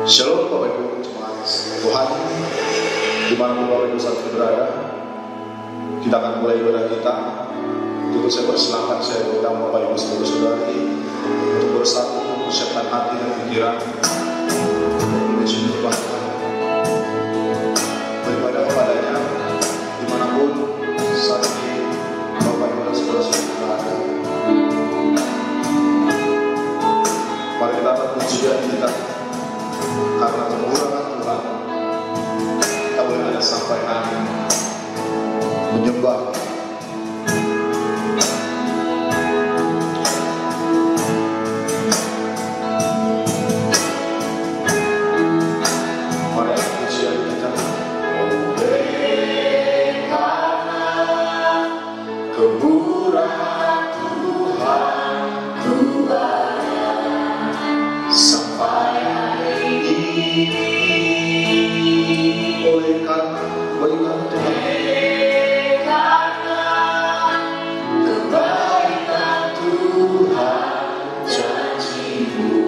Shalom Bapak Ibu jemaat Tuhan, dimanapun Bapak Ibu saat ini berada, kita akan mulai ibadah kita. Untuk saya bersilakan, saya undang Bapak Ibu saudara-saudari untuk bersatu, mempersiapkan hati dan pikiran menuju menyembah Tuhan, beribadah kepadanya dimanapun saat ini Bapak Ibu dan saudara-saudari berada. Mari kita terpuji dan kita karena kemurahan Tuhan, kita boleh ada sampai hari menyembah. Mari kita pujian kita. Oleh karena kemurahan Tuhan, Tuhan sampai oleh karena kebaikan Tuhan, janji-Mu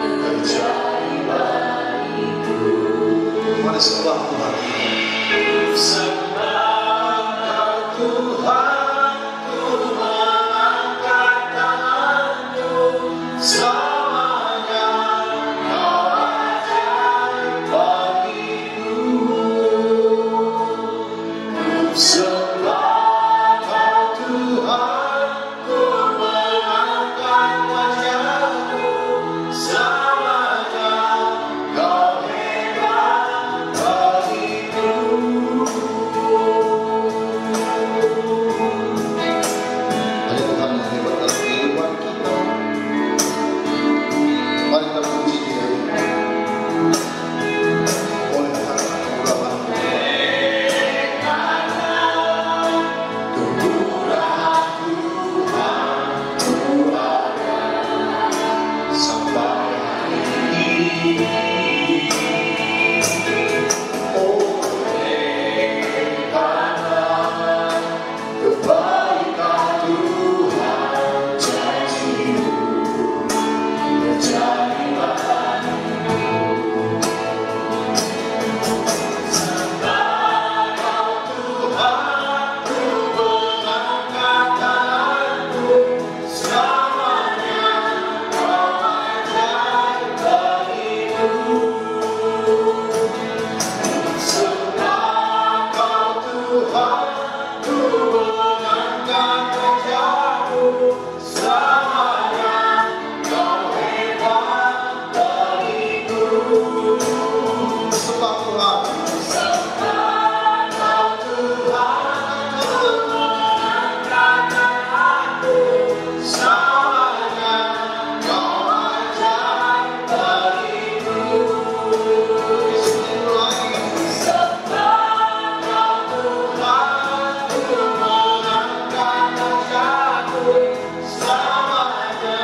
terjadi bagiku. Mari sembah Tuhan. Sembah Tuhan, ku mengangkat tangan-Mu. Selamanya Kau ajaib bagiku. Sembah Kau Tuhan, ku mengangkat wajah-Mu. Selamanya Kau hebat bagiku. Hanya Tuhan yang hebat dalam kehidupan kita. Mari kita puji Dia. Oleh karena kemurahan Tuhan, sampai hari ini. Oleh karena kebaikan Tuhan, janji-Mu terjadi bagiku. Sembah Kau Tuhan, ku mengangkat tangan-Mu. Selamanya Kau ajaib bagiku. Sembah Kau Tuhan, ku mengangkat wajah-Mu. Selamanya Kau hebat bagiku. Sembah Tuhan. Sembah Kau Tuhan, ku mengangkat tangan-Mu. Selamanya Kau ajaib bagiku. Sembah Kau Tuhan, ku mengangkat wajah-Mu. Selamanya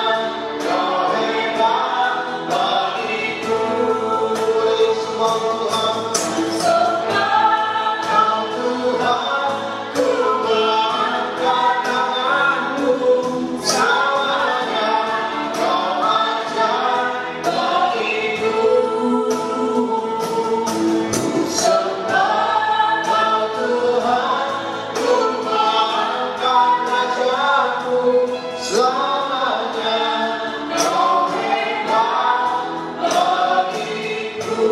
Kau hebat bagiku. Sembah Tuhan. Sembah Kau Tuhan, ku mengangkat tangan-Mu. Selamanya Kau ajaib bagiku. Sembah Kau Tuhan, ku mengangkat wajah-Mu. Selamanya Kau hebat bagiku.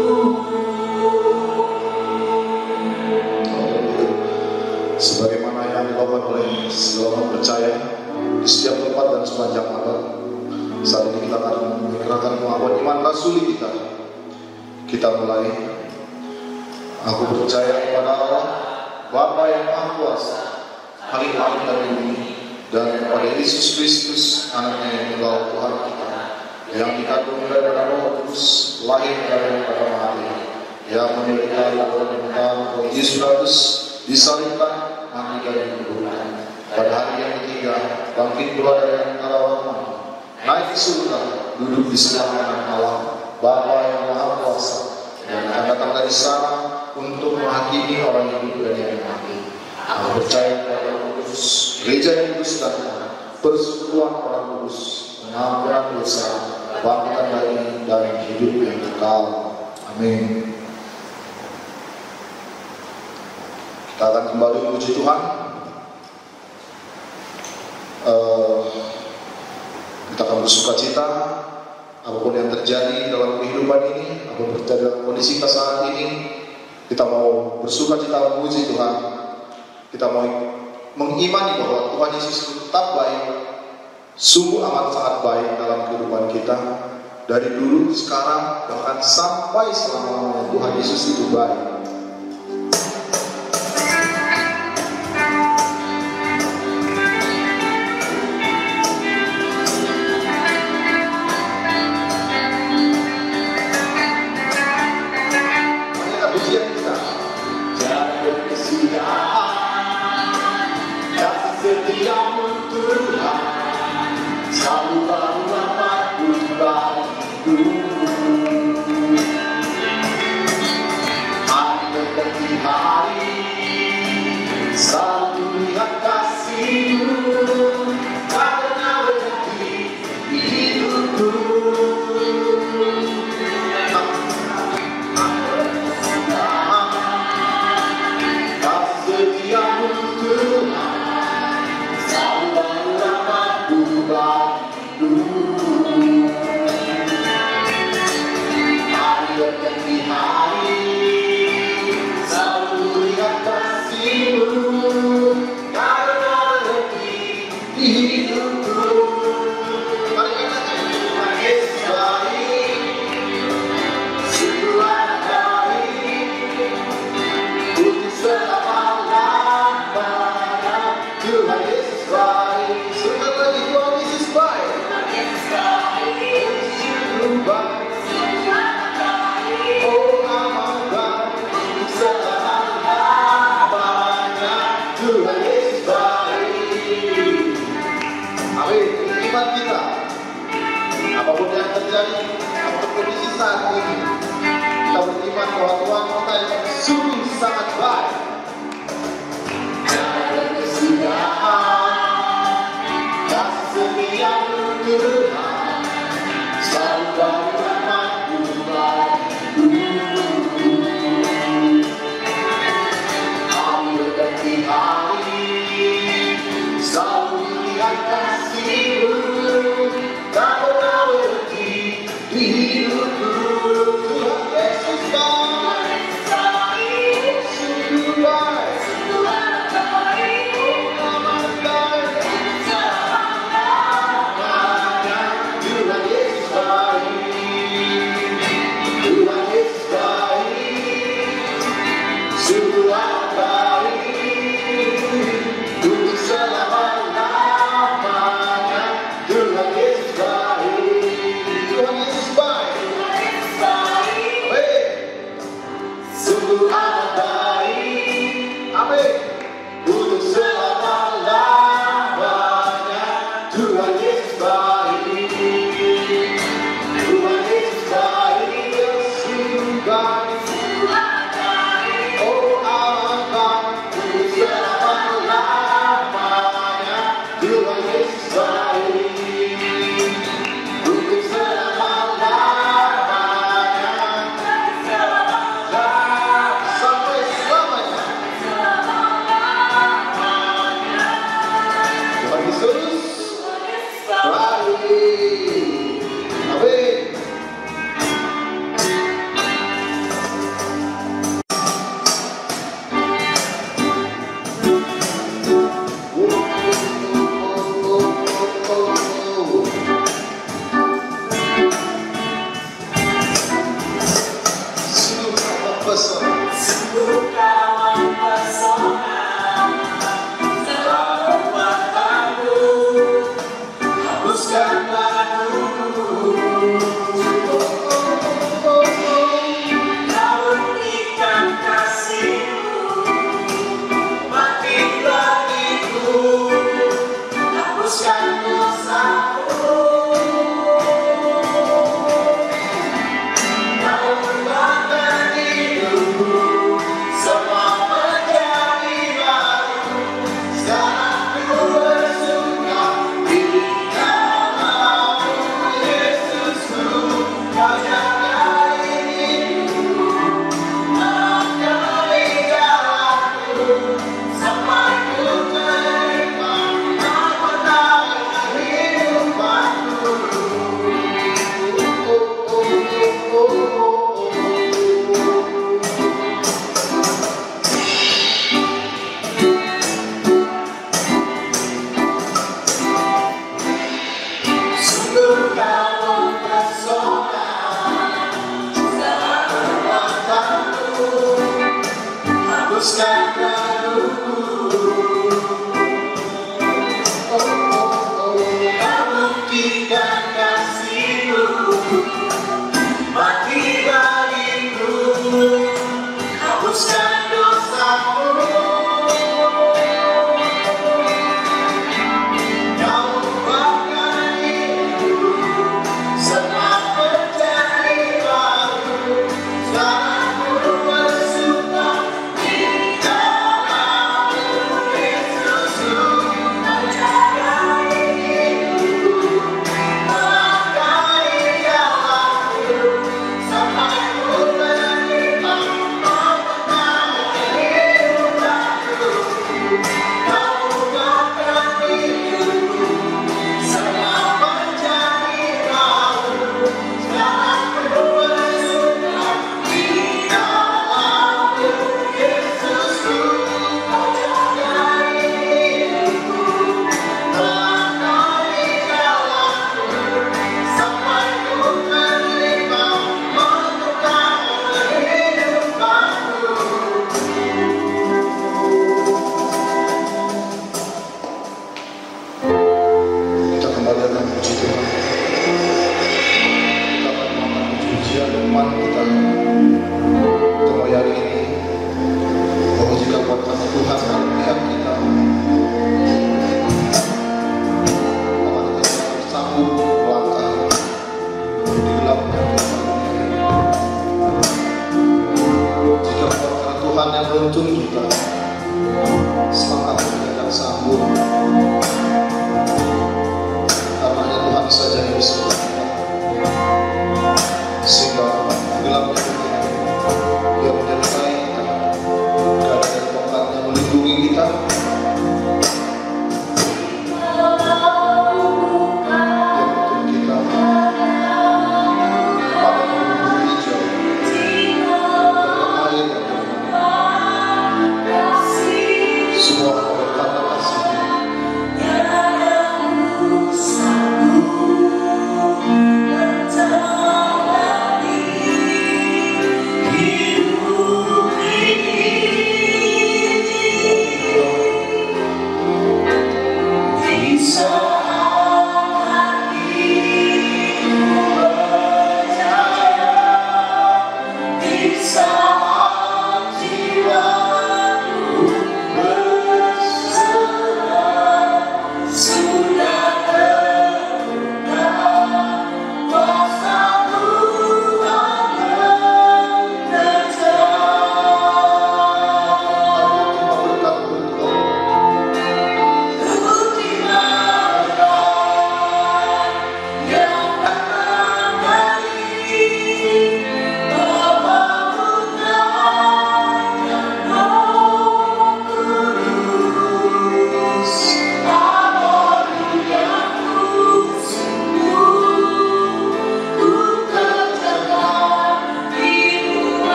Sebagaimana yang dilakukan oleh segala orang percaya di setiap tempat dan sepanjang abad, saat ini kita akan mengerahkan kemampuan iman rasuli kita. Kita mulai. Aku percaya kepada Allah, Bapa yang Maha Kuasa, Khalik langit dan bumi, dan kepada Yesus Kristus, Anaknya yang tunggal Tuhan kita, yang dikandung dari Roh Kudus, lahir dari Maria, yang menderita lalu menentang Pontius Pilatus, disalibkan, mati dan dikuburkan. Pada hari yang ketiga, bangkit pula dari antara orang mati, naik ke surga, duduk di sebelah kanan Allah, Bapa yang Maha Kuasa, dan akan datang dari sana untuk menghakimi orang hidup dan yang mati. Aku percaya kepada Roh Kudus, Gereja yang kudus dan persekutuan orang kudus, pengampunan dosa, kebangkitan dan hidup yang kekal. Amin. Kita akan kembali memuji Tuhan. Kita akan bersuka cita apapun yang terjadi dalam kehidupan ini, apapun terjadi dalam kondisi kita saat ini. Kita mau bersuka cita memuji Tuhan. Kita mau mengimani bahwa Tuhan Yesus tetap baik, sungguh amat sangat baik dalam kehidupan kita. Dari dulu, sekarang, bahkan sampai selama-lamanya Tuhan Yesus itu baik. Apapun yang terjadi, apapun kondisi saat ini, kita beriman bahwa Tuhan kita yang sungguh sangat baik. Jangan kesediaan, kasih setia Tuhan, selalu bersamaku bagiku. Ambil ganti hari, selalu lihat kasih-Mu. Kau berhenti di hidupku, Tuhan Yesus baik, sungguh baik, oh amat baik, Tuhan Yesus baik, Tuhan Yesus baik, sungguh amat baik, untuk selama-lamanya, Tuhan Yesus. Sungguh amat baik, amin. Untuk selama-lamanya Tuhan Yesus baik, Tuhan Yesus baik, sungguh baik, oh amat baik. Untuk selama-lamanya Tuhan Yesus baik, untuk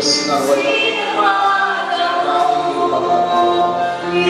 bersinar wajah kami di rumah kami.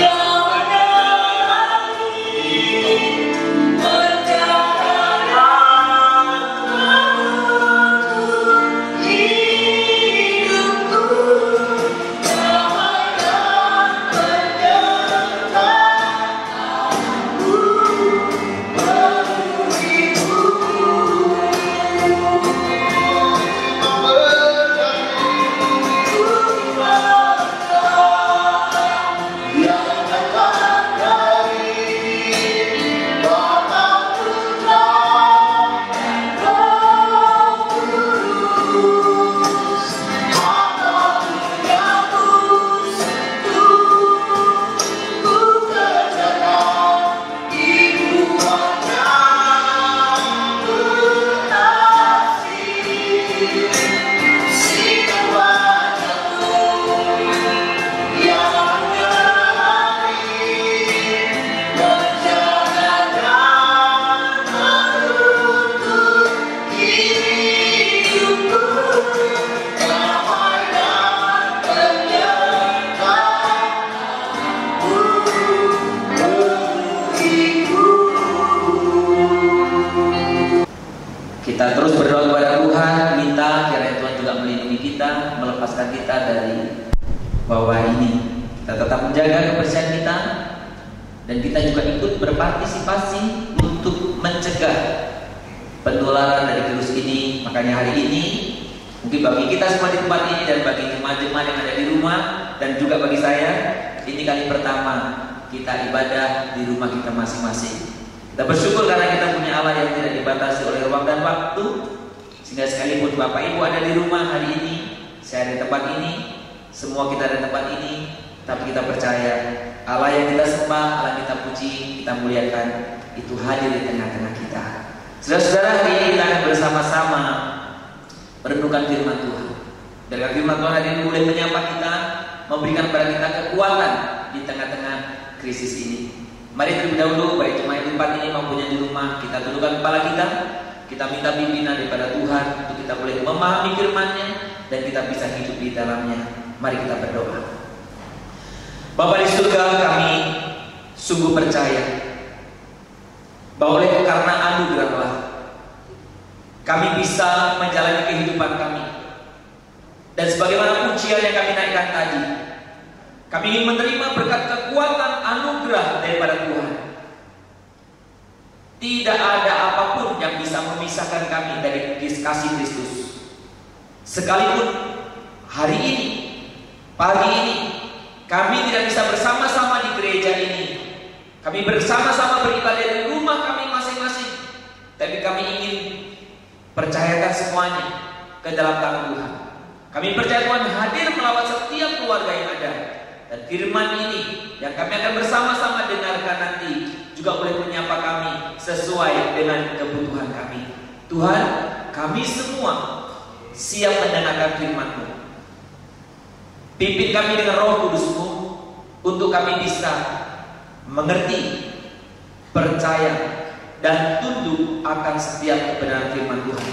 Kita terus berdoa kepada Tuhan, minta kiranya Tuhan juga melindungi kita, melepaskan kita dari wabah ini. Kita tetap menjaga kebersihan kita, dan kita juga ikut berpartisipasi untuk mencegah penularan dari virus ini. Makanya hari ini mungkin bagi kita semua di tempat ini, dan bagi jemaat-jemaat yang ada di rumah, dan juga bagi saya, ini kali pertama kita ibadah di rumah kita masing-masing. Kita bersyukur karena kita punya Allah yang tidak dibatasi oleh ruang dan waktu, sehingga sekalipun Bapak Ibu ada di rumah hari ini, saya ada di tempat ini, semua kita ada di tempat ini, tapi kita percaya Allah yang kita sembah, Allah yang kita puji, kita muliakan, itu hadir di tengah-tengah kita. Saudara-saudara, hari ini kita akan bersama-sama merenungkan firman Tuhan. Dari firman Tuhan hari ini boleh menyapa kita, memberikan kepada kita kekuatan di tengah-tengah krisis ini. Mari terlebih dahulu, baik jemaat di tempat ini maupun yang di rumah, kita tundukkan kepala kita minta pimpinan daripada Tuhan untuk kita boleh memahami firman-Nya dan kita bisa hidup di dalamnya. Mari kita berdoa. Bapa di surga, kami sungguh percaya bahwa oleh karena anugerah-Lah kami bisa menjalani kehidupan kami. Dan sebagaimana pujian yang kami naikkan tadi, kami ingin menerima berkat kekuatan anugerah daripada Tuhan. Tidak ada apapun yang bisa memisahkan kami dari kasih Kristus. Sekalipun hari ini, pagi ini, kami tidak bisa bersama-sama di gereja ini. Kami bersama-sama beribadah di rumah kami masing-masing. Tapi kami ingin percayakan semuanya ke dalam tangan Tuhan. Kami percaya Tuhan hadir melawat setiap keluarga yang ada. Dan firman ini yang kami akan bersama-sama dengarkan nanti juga boleh menyapa kami sesuai dengan kebutuhan kami. Tuhan, kami semua siap mendengarkan firman-Mu. Pimpin kami dengan Roh Kudus-Mu untuk kami bisa mengerti, percaya, dan tunduk akan setiap kebenaran firman Tuhan.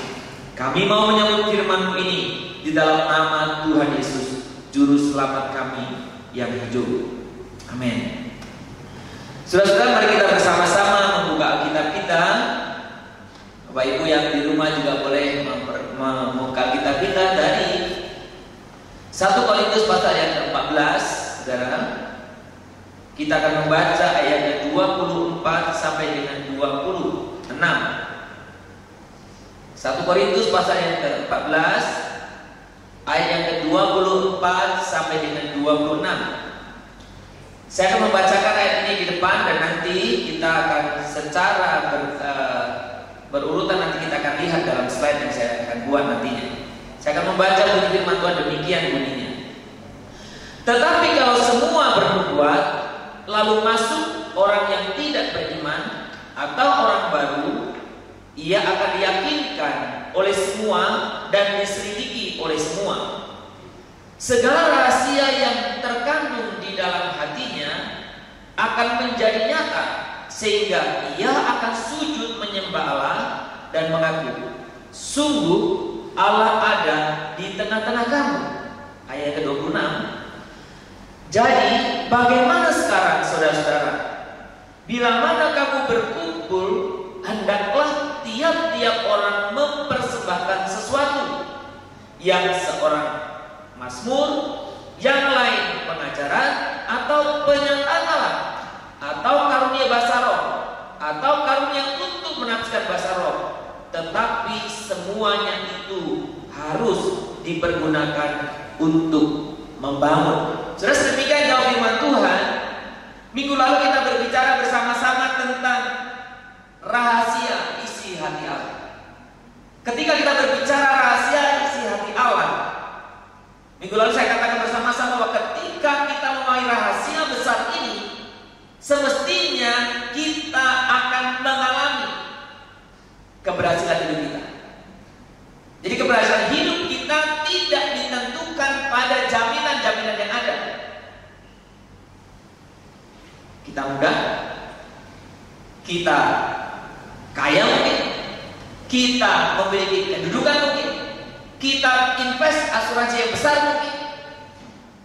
Kami mau menyambut firman-Mu ini di dalam nama Tuhan Yesus, Juru Selamat kami yang hidup. Amin. Saudara-saudara, mari kita bersama-sama membuka Alkitab kita. Bapak Ibu yang di rumah juga boleh membuka Alkitab kita dari 1 Korintus pasal yang ke-14, saudara. Kita akan membaca ayat 24 sampai dengan 26. 1 Korintus pasal yang ke-14 ayat yang ke-24 sampai dengan 26. Saya akan membacakan ayat ini di depan, dan nanti kita akan secara berurutan nanti kita akan lihat dalam slide yang saya akan buat nantinya. Saya akan membaca bunyi firman Tuhan demikian bunyinya. Tetapi kalau semua bernubuat, lalu masuk orang yang tidak beriman atau orang baru, ia akan diyakinkan oleh semua dan diselidiki oleh semua. Segala rahasia yang terkandung di dalam hatinya akan menjadi nyata, sehingga ia akan sujud menyembah Allah dan mengaku, sungguh Allah ada di tengah-tengah kamu. ayat ke-26. Jadi bagaimana sekarang saudara-saudara? Bila mana kamu berkumpul, hendaklah tiap-tiap orang mempersembahkan sesuatu, yang seorang mazmur, yang lain pengajaran atau penyantaan Allah, atau karunia bahasa roh, atau karunia untuk menafsirkan bahasa roh. Tetapi semuanya itu harus dipergunakan untuk membangun. Saudara, demikian jauh firman Tuhan. Minggu lalu kita berbicara bersama-sama tentang rahasia isi hati Allah. Ketika kita berbicara rahasia isi hati Allah, minggu lalu saya katakan bersama-sama bahwa ketika kita memahami rahasia besar ini, semestinya kita akan mengalami keberhasilan hidup kita. Jadi keberhasilan hidup kita tidak ditentukan pada jaminan-jaminan yang ada. Kita muda, kita kaya mungkin, kita memiliki kedudukan mungkin, kita invest asuransi yang besar mungkin.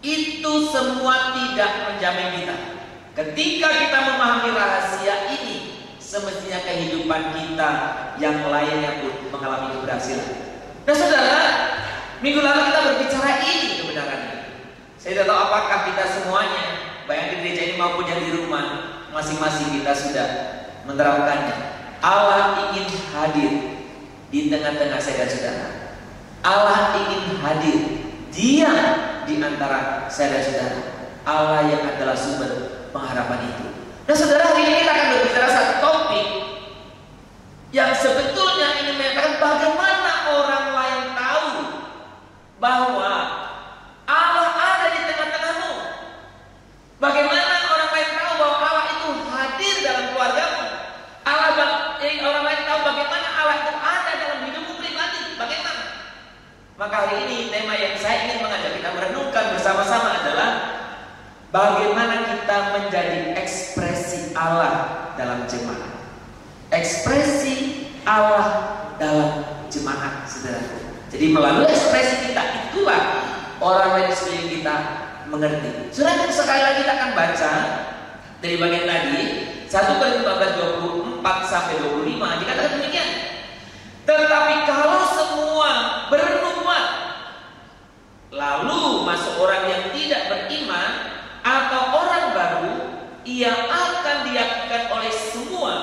Itu semua tidak menjamin kita. Ketika kita memahami rahasia ini, semestinya kehidupan kita yang lainnya pun mengalami keberhasilan. Nah saudara, minggu lalu kita berbicara ini kebenarannya. Saya tidak tahu apakah kita semuanya, baik di gereja ini maupun yang di rumah, masing-masing kita sudah menerapkannya. Allah ingin hadir di tengah-tengah saya dan saudara. Allah ingin hadir, Dia di antara saya dan saudara. Allah yang adalah sumber pengharapan itu. Nah saudara, hari ini kita akan berbicara satu topik yang sebetulnya ingin menyatakan bagaimana orang lain tahu bahwa Allah ada di tengah-tengahmu. Bagaimana orang lain tahu bahwa Allah itu hadir dalam keluargamu. Orang lain tahu bagaimana Allah itu ada dalam hidupmu pribadi. Bagaimana? Maka hari ini tema yang saya ingin mengajak kita merenungkan bersama-sama adalah bagaimana kita menjadi ekspresi Allah dalam jemaat. Ekspresi Allah dalam jemaat, saudara. Jadi melalui ekspresi kita itulah orang lain di sekeliling kita mengerti. Saudara, sekali lagi kita akan baca dari bagian tadi 1 Korintus 14 24 sampai 25 dikatakan demikian. Tetapi kalau semua bernubuat, lalu masuk orang yang tidak beriman atau orang baru, ia akan diyakinkan oleh semua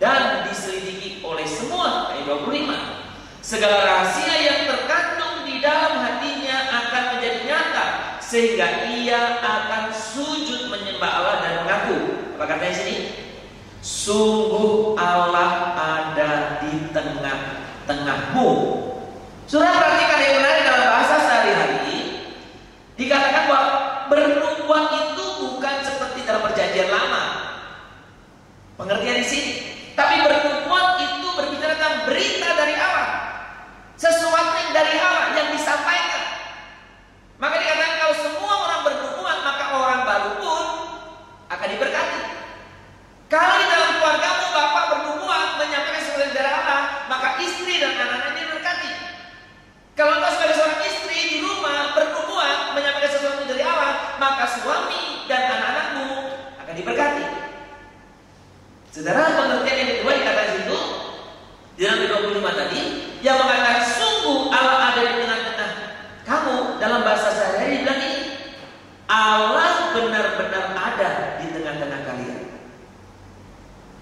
dan diselidiki oleh semua. Ayat 25. Segala rahasia yang terkandung di dalam hatinya akan menjadi nyata, sehingga ia akan sujud menyembah Allah dan mengaku. Apa katanya sini? Sungguh Allah ada di tengah-tengahmu. Saudara perhatikan yang menarik dalam bahasa sehari-hari. Dikatakan bahwa bernubuat itu bukan seperti dalam perjanjian lama. Pengertian di sini. Tapi bernubuat itu berbicara tentang berita dari Allah. Sesuatu yang dari Allah yang disampaikan. Maka dikatakan kalau semua orang bernubuat, maka orang baru pun akan diberkati. Kalau di dalam keluargamu bapak bernubuat menyampaikan sesuatu dari Allah, maka istri dan anak-anaknya diberkati. Kalau engkau sebagai seorang istri di rumah bernubuat menyampaikan sesuatu dari Allah, maka suami dan anak-anakmu akan diberkati. Saudara, pengertian yang kedua dikatakan di situ di dalam 25 tadi, yang mengatakan sungguh Allah ada di tengah-tengah kamu. Dalam bahasa sehari-hari bilang ini, Allah benar-benar ada di tengah-tengah kalian.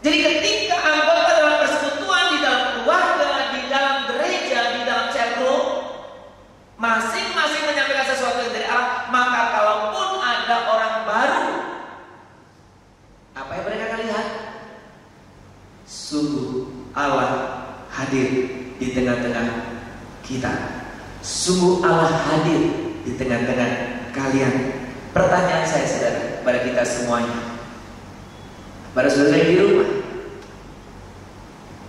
Jadi ketika anggota dalam persekutuan, di dalam keluarga, di dalam gereja, di dalam circle, masing-masing menyampaikan sesuatu dari Allah, maka kalaupun ada orang baru, apa yang mereka akan lihat? Sungguh Allah hadir di tengah-tengah kita. Sungguh Allah hadir di tengah-tengah kalian. Pertanyaan saya, saudara, pada kita semuanya, pada saudara di rumah,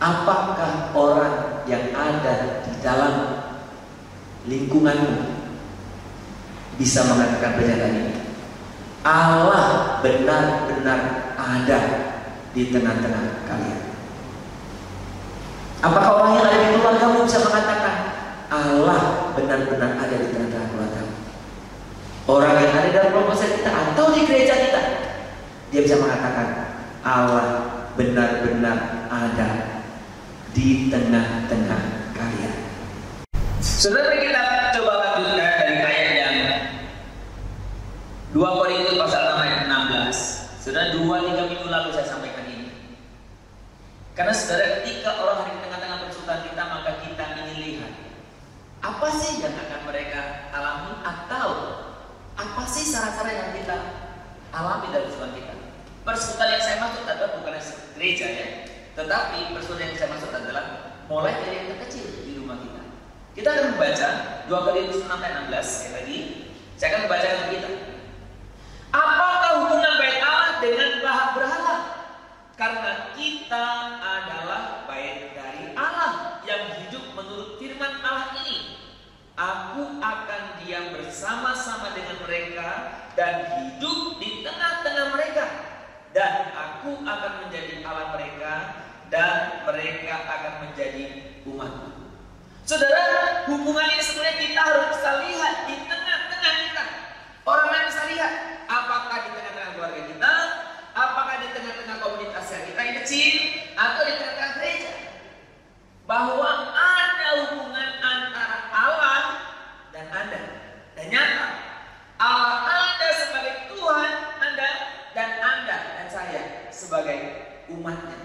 apakah orang yang ada di dalam lingkunganmu bisa mengatakan pernyataan ini? Allah benar-benar ada di tengah-tengah kalian. Apakah orang yang ada di keluargamu bisa mengatakan Allah benar-benar ada di tengah-tengah keluargamu? Orang yang ada dalam kelompok kita atau di gereja kita, dia bisa mengatakan Allah benar-benar ada di tengah-tengah kalian. Saudara, kita coba lanjutkan dari ayat yang 2 Korintus pasal 6 ayat 16. Saudara, 2-3 minggu lalu saya sampaikan ini. Karena saudara, ketika orang ada di tengah-tengah persekutuan kita, maka kita ingin lihat apa sih yang akan mereka alami, atau apa sih cara-cara yang kita alami dalam persekutuan kita. Persekutuan yang saya maksud adalah bukan gereja ya, tetapi persekutuan yang saya maksud adalah mulai dari yang terkecil di rumah kita. Kita akan membaca 2 Korintus 6 ayat 16 sekali lagi. Saya akan membaca untuk kita. Apakah hubungan bait Allah dengan berhala? Karena kita adalah bait dari Allah yang hidup menurut firman Allah ini. Aku akan diam bersama-sama dengan mereka dan hidup di tengah-tengah mereka, dan aku akan menjadi Allah mereka dan mereka akan menjadi umatku. Saudara, hubungan ini sebenarnya kita harus bisa lihat di tengah-tengah kita. Orang lain bisa lihat apakah di tengah-tengah keluarga kita, apakah di tengah-tengah komunitas kita yang kecil, atau di tengah-tengah gereja, bahwa ada hubungan antara Allah dan Anda. Dan nyata Allah Anda sebagai Tuhan Anda, dan Anda dan saya sebagai umatnya.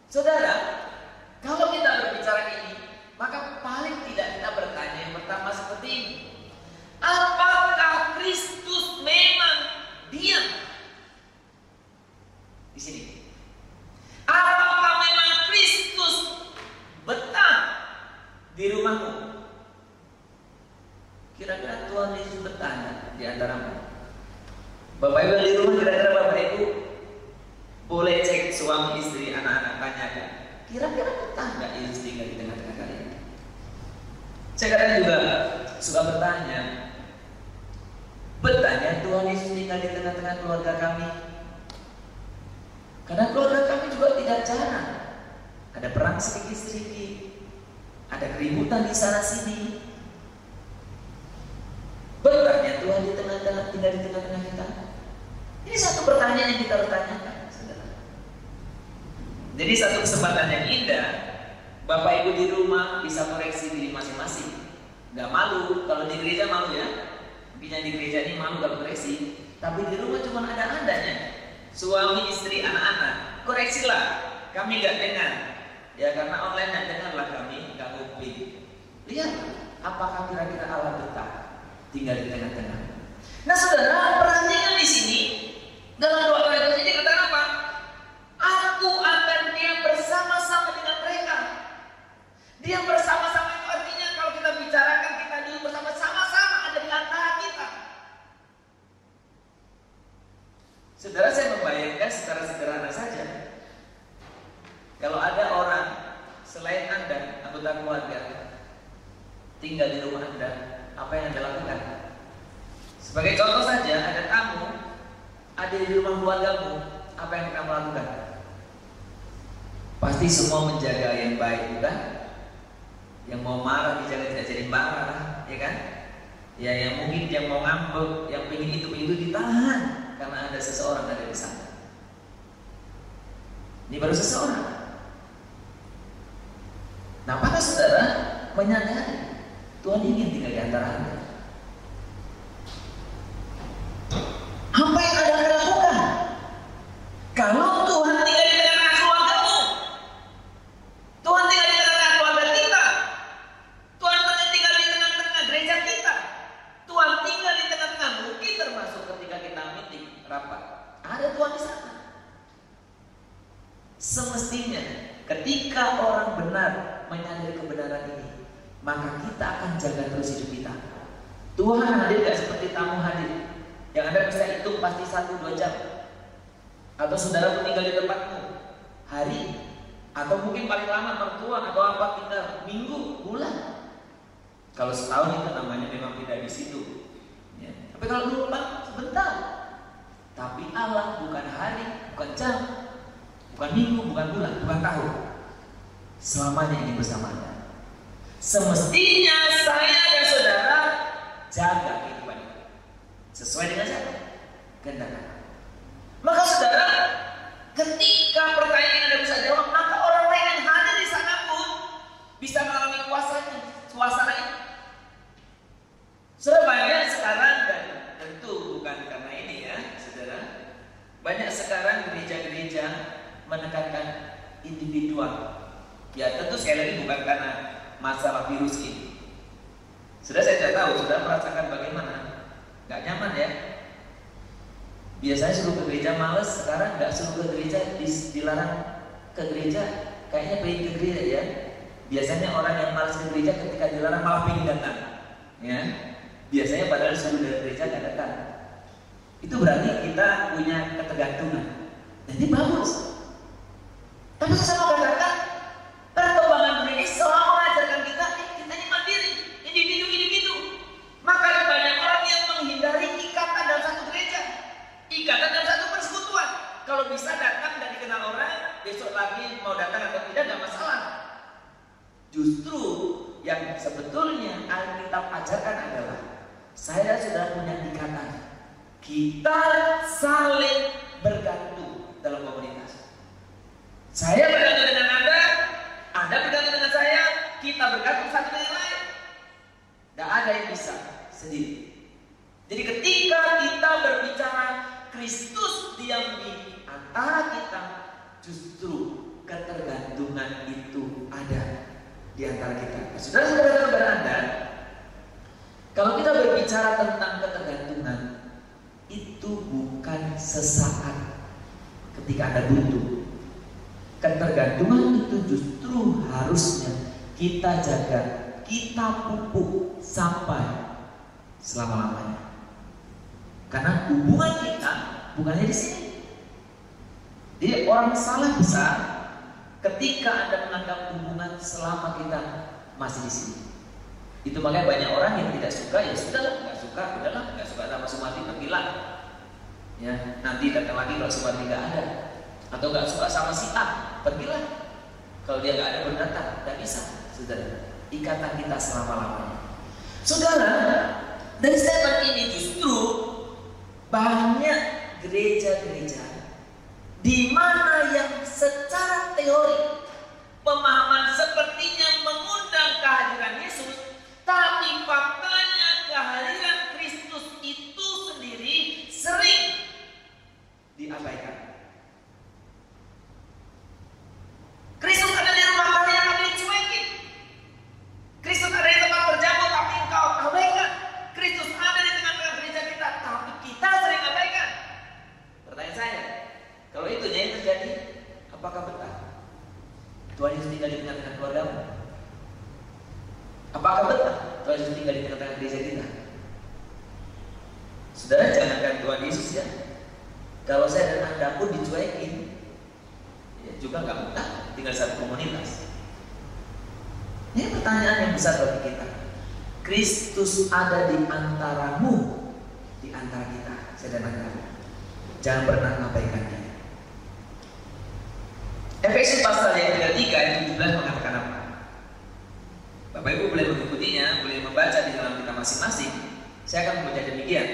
Saudara, kalau kita berbicara ini, maka paling tidak kita bertanya yang pertama seperti ini: apakah Kristus memang diam di sini? Apakah memang Kristus betah di rumahmu? Kira-kira Tuhan Yesus bertanya di antaramu. Bapak Ibu di rumah, kira-kira Bapak Ibu boleh cek suami istri, anak-anak, tanyakan, kira-kira betah nggak Yesus tinggal di tengah-tengah kalian? Saya kadang juga suka bertanya, betahnya Tuhan Yesus tinggal di tengah-tengah keluarga kami? Karena keluarga kami juga tidak jarang ada perang sedikit-sedikit, ada keributan di sana sini. Betahnya Tuhan tinggal di tengah-tengah kita? Ini satu pertanyaan yang kita harus tanyakan, saudara. Jadi satu kesempatan yang indah, Bapak Ibu di rumah bisa koreksi diri masing-masing. Gak malu, kalau di gereja malu ya. Mungkin yang di gereja ini malu kalau koreksi, tapi di rumah cuma ada andanya. Suami, istri, anak-anak, koreksilah. Kami gak dengar, ya karena online gak dengarlah kami, gak kuping. Lihat, apakah kira-kira Allah betah tinggal di tengah-tengah? Nah saudara, perhatikan di sini dalam 2 Korintus ini kata apa? Aku akan diam bersama-sama dengan mereka. Diam bersama-sama itu artinya kalau kita bicarakan, kita duduk bersama-sama ada di antara kita. Saudara, saya membayangkan secara sederhana saja, kalau ada orang selain Anda, anggota keluarga, tinggal di rumah Anda, apa yang Anda lakukan? Sebagai contoh saja, ada tamu ada di rumah keluargamu, apa yang kamu lakukan? Pasti semua menjaga yang baik, bukan? Yang mau marah dijaga tidak jadi marah, ya kan? Ya yang mungkin yang mau ngambek, yang pengen itu ditahan karena ada seseorang ada di sana. Ini baru seseorang. Nah, apakah saudara menyadari Tuhan ingin tinggal di antara Anda? Apa yang Anda akan lakukan kalau Tuhan tinggal di tengah keluargamu? Tuhan tinggal di tengah keluarga kita. Tuhan tinggal di tengah-tengah gereja kita. Tuhan tinggal di tengah-tengah mungkin termasuk ketika kita meeting, rapat. Ada Tuhan di sana. Semestinya ketika orang benar menyadari kebenaran ini, maka kita akan jaga terus hidup kita. Tuhan hadir gak seperti tamu hadir yang Anda bisa hitung pasti 1-2 jam, atau saudara meninggal di tempatmu hari, atau mungkin paling lama mertua atau apa tinggal minggu, bulan. Kalau setahun itu namanya memang tidak di situ ya. Tapi kalau dulu Pak sebentar. Tapi Allah bukan hari, bukan jam, bukan minggu, bukan bulan, bukan tahun, selamanya ini bersama Anda. Semestinya saya dan saudara jaga kehidupan itu. sesuai dengan siapa? Kehendak Allah. Maka saudara, ketika pertanyaan Anda bisa jawab, maka orang lain yang hadir di sana pun bisa mengalami suasana itu. Saudara, banyak sekarang, dan tentu bukan karena ini ya, saudara, banyak sekarang gereja-gereja menekankan individual. Ya tentu sekali lagi bukan karena masalah virus ini. Saudara, saya tidak tahu, saudara merasakan bagaimana? Gak nyaman ya. Biasanya suruh ke gereja males, sekarang gak suruh ke gereja, dilarang ke gereja, kayaknya pengen ke gereja ya. Biasanya orang yang malas ke gereja ketika dilarang malah pengen datang, ya. Biasanya padahal suruh dari gereja gak datang. Itu berarti kita punya ketergantungan. Jadi bagus. Tapi saya mau katakan, perkembangan ini seolah mengajarkan kita ini mandiri, individu-individu. Maka banyak orang yang menghindari ikatan dalam satu gereja, ikatan dalam satu persekutuan. Kalau bisa datang dan dikenal orang, besok lagi mau datang atau tidak gak masalah. Justru yang sebetulnya Alkitab ajarkan adalah saya sudah punya ikatan. Kita saling bergantung dalam komunitas. Saya bergantung dengan Anda bergantung dengan saya, kita bergantung satu dengan lain. Tidak ada yang bisa sendiri. Jadi ketika kita berbicara Kristus diam di antara kita, justru ketergantungan itu ada di antara kita. Saudara-saudara berada, kalau kita berbicara tentang ketergantungan, itu bukan sesaat ketika Anda butuh. Ketergantungan itu justru harusnya kita jaga, kita pupuk sampai selama-lamanya. Karena hubungan kita bukannya di sini. Jadi orang salah besar ketika Anda menganggap hubungan selama kita masih di sini. Itu makanya banyak orang yang tidak suka, ya sudahlah, nggak suka, udahlah, nggak suka sama Sumardi, pergilah. Ya, nanti datang lagi kalau Sumardi nggak ada, atau nggak suka sama si A, pergilah. Kalau dia nggak ada berdatang, nggak bisa, saudara. Ikatan kita selama-lamanya. Saudara, dari statement ini justru banyak gereja-gereja di mana yang secara teori pemahaman sepertinya mengundang kehadiran Yesus, tapi faktanya kehadiran Kristus itu sendiri sering diabaikan. Kristus ada di rumah kalian tapi dicuekin. Kristus ada di tempat kerjamu tapi engkau abaikan. Kristus ada di tengah-tengah gereja kita tapi kita sering abaikan. Pertanyaan saya, kalau itu yang terjadi, apakah betul Tuhan Yesus tinggal di tengah-tengah keluargamu? Apakah betul Tuhan Yesus tinggal di tengah-tengah gereja kita? Saudara, jangankan Tuhan Yesus ya, kalau saya dan Anda pun dicuekin, ya juga nggak betah tinggal satu komunitas. Ini pertanyaan yang besar bagi kita. Kristus ada di antaramu, di antara kita, saya dan Anda. Jangan pernah abaikannya. Efesus pasal yang 33 ayat 17 mengatakan apa? Bapak Ibu boleh mengikutinya, boleh membaca di dalam kita masing-masing. Saya akan membaca demikian.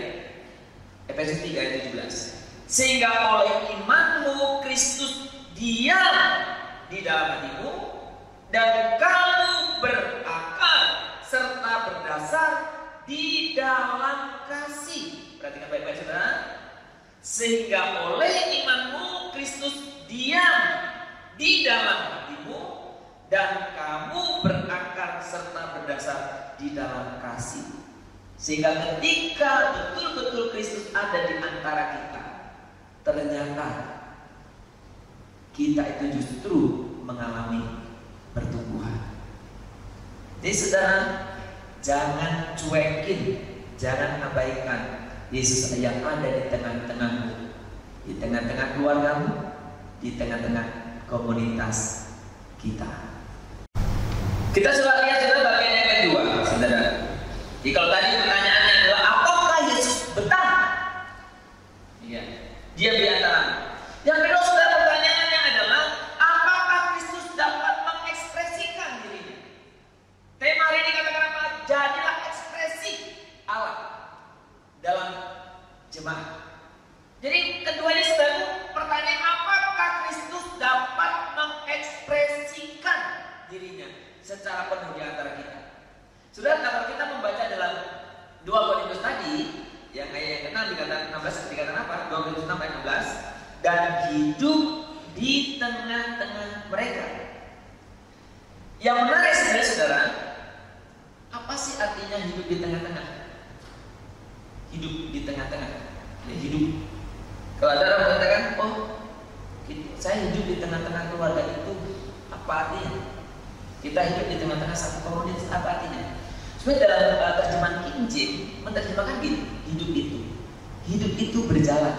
Efesus 3 ayat 17. Sehingga oleh imanmu Kristus diam di dalam hatimu, dan kamu berakar serta berdasar di dalam kasih. Perhatikan baik-baik saudara. Sehingga oleh imanmu Kristus diam di dalam hatimu, dan kamu berakar serta berdasar di dalam kasih. Sehingga ketika betul-betul Kristus ada di antara kita, ternyata kita itu justru mengalami pertumbuhan. Jadi saudara, jangan cuekin, jangan abaikan Yesus yang ada di tengah-tengahmu, di tengah-tengah keluargamu, di tengah-tengah komunitas kita. Kita sudah lihat saudara bagian yang kedua, saudara. Jadi kalau tadi pertanyaannya adalah apakah Yesus betah? Iya, dia di antara. Yang kedua saudara, pertanyaannya adalah apakah Kristus dapat mengekspresikan dirinya? Tema hari ini katakan apa? Jadilah ekspresi Allah dalam dirinya secara penuh di antara kita. Saudara, kalau kita membaca dalam 2 Korintus tadi, yang ayat yang ke-6 dikatakan 16 dikatakan apa? 2 Korintus 6 ayat 16, dan hidup di tengah-tengah mereka. Yang menarik saudara, apa sih artinya hidup di tengah-tengah? Hidup di tengah-tengah, ya, hidup. Kalau ada orang mengatakan, oh, saya hidup di tengah-tengah keluarga itu, apa artinya? Kita hidup di tengah-tengah satu komunitas, apa artinya? Sebenarnya dalam terjemahan King James menerjemahkan gini, hidup itu berjalan.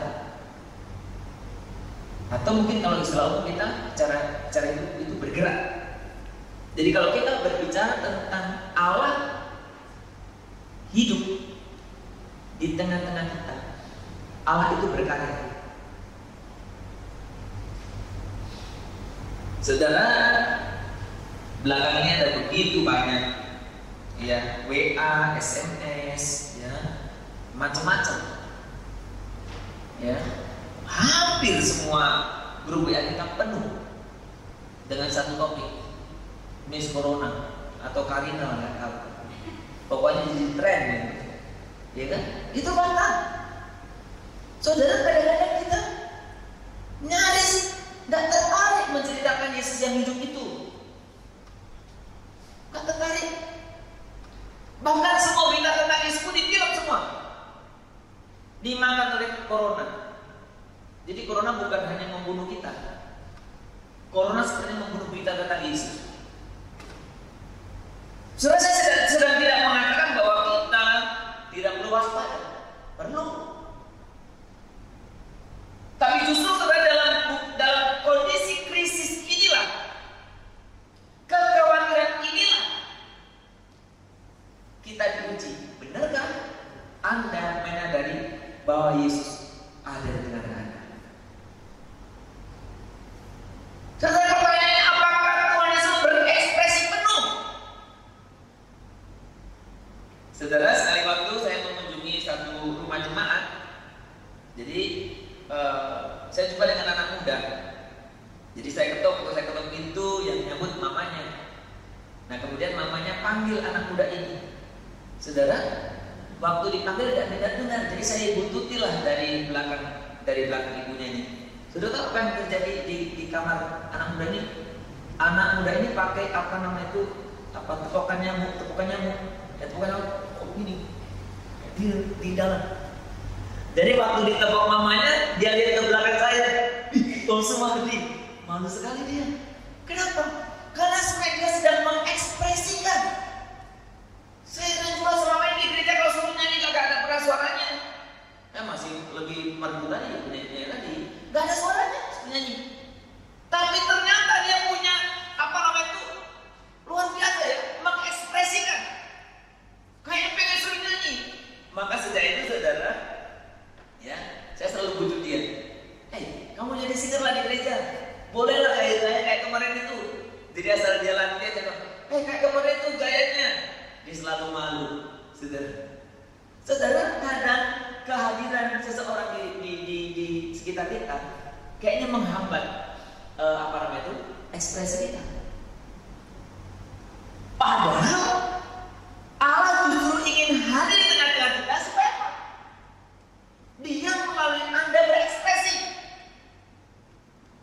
Atau mungkin kalau istilah umum kita cara itu bergerak. Jadi kalau kita berbicara tentang Allah hidup di tengah-tengah kita, Allah itu berkarya. Saudara, belakangan ini ada begitu banyak, ya, WA, SMS, ya, macam-macam, ya, hampir semua grup WA kita penuh dengan satu topik, Miss Corona atau Karina, nggak tahu, pokoknya jadi tren, ya kan? Itu fakta. Saudara, kadang-kadang kita nyaris nggak tertarik menceritakan Yesus yang hidup itu. Nggak tertarik. Bahkan semua berita tentang Yesus pun ditilang semua. Dimakan oleh corona. Jadi corona bukan hanya membunuh kita. Corona sebenarnya membunuh berita tentang Yesus. Saudara, saya sedang tidak mengatakan bahwa kita tidak perlu waspada. Perlu. Tapi justru saudara, dalam kondisi krisis inilah, kekhawatiran inilah, kita diuji. Benarkah Anda menyadari bahwa Yesus ada di tengah-tengah Anda? Saudara, pertanyaannya, apakah Tuhan Yesus berekspresi penuh? Saudara, sekali waktu saya mengunjungi satu rumah jemaat. Jadi saya jumpa dengan anak muda. Jadi saya ketok pintu, yang nyambut mamanya. Nah, kemudian mamanya panggil anak muda ini. Saudara, waktu dipanggil tidak dengar-dengar. Jadi saya buntutilah dari belakang ibunya ini. Saudara tahu apa yang terjadi di kamar anak muda ini? Anak muda ini pakai apa namanya itu? Tepokan nyamuk. Ya, tepokan nyamuk ini di dalam. Jadi waktu ditepok mamanya, dia lihat ke belakang saya. Semua malu sekali dia. Kenapa? Karena sebenarnya dia sedang mengekspresikan. Saya kan cuma selama ini di gereja kalau suruh nyanyi gak ada pernah suaranya. Masih lebih merdu tadi, penyanyi tadi. Gak ada suaranya penyanyi. Tapi ternyata dia punya apa namanya itu luar biasa ya, mengekspresikan. Kayak pengen suruh nyanyi. Maka sejak itu saudara, ya, saya selalu bujuk dia. Kamu jadi singer lah di gereja. Bolehlah kayak kemarin itu. Jadi asal dia latihan dia cakap, kayak kemarin itu gayanya. Dia selalu malu, saudara. Kadang kehadiran seseorang di sekitar kita kayaknya menghambat apa namanya itu ekspresi kita. Padahal Allah justru ingin hadir di tengah-tengah kita supaya apa? Dia melalui Anda berekspresi.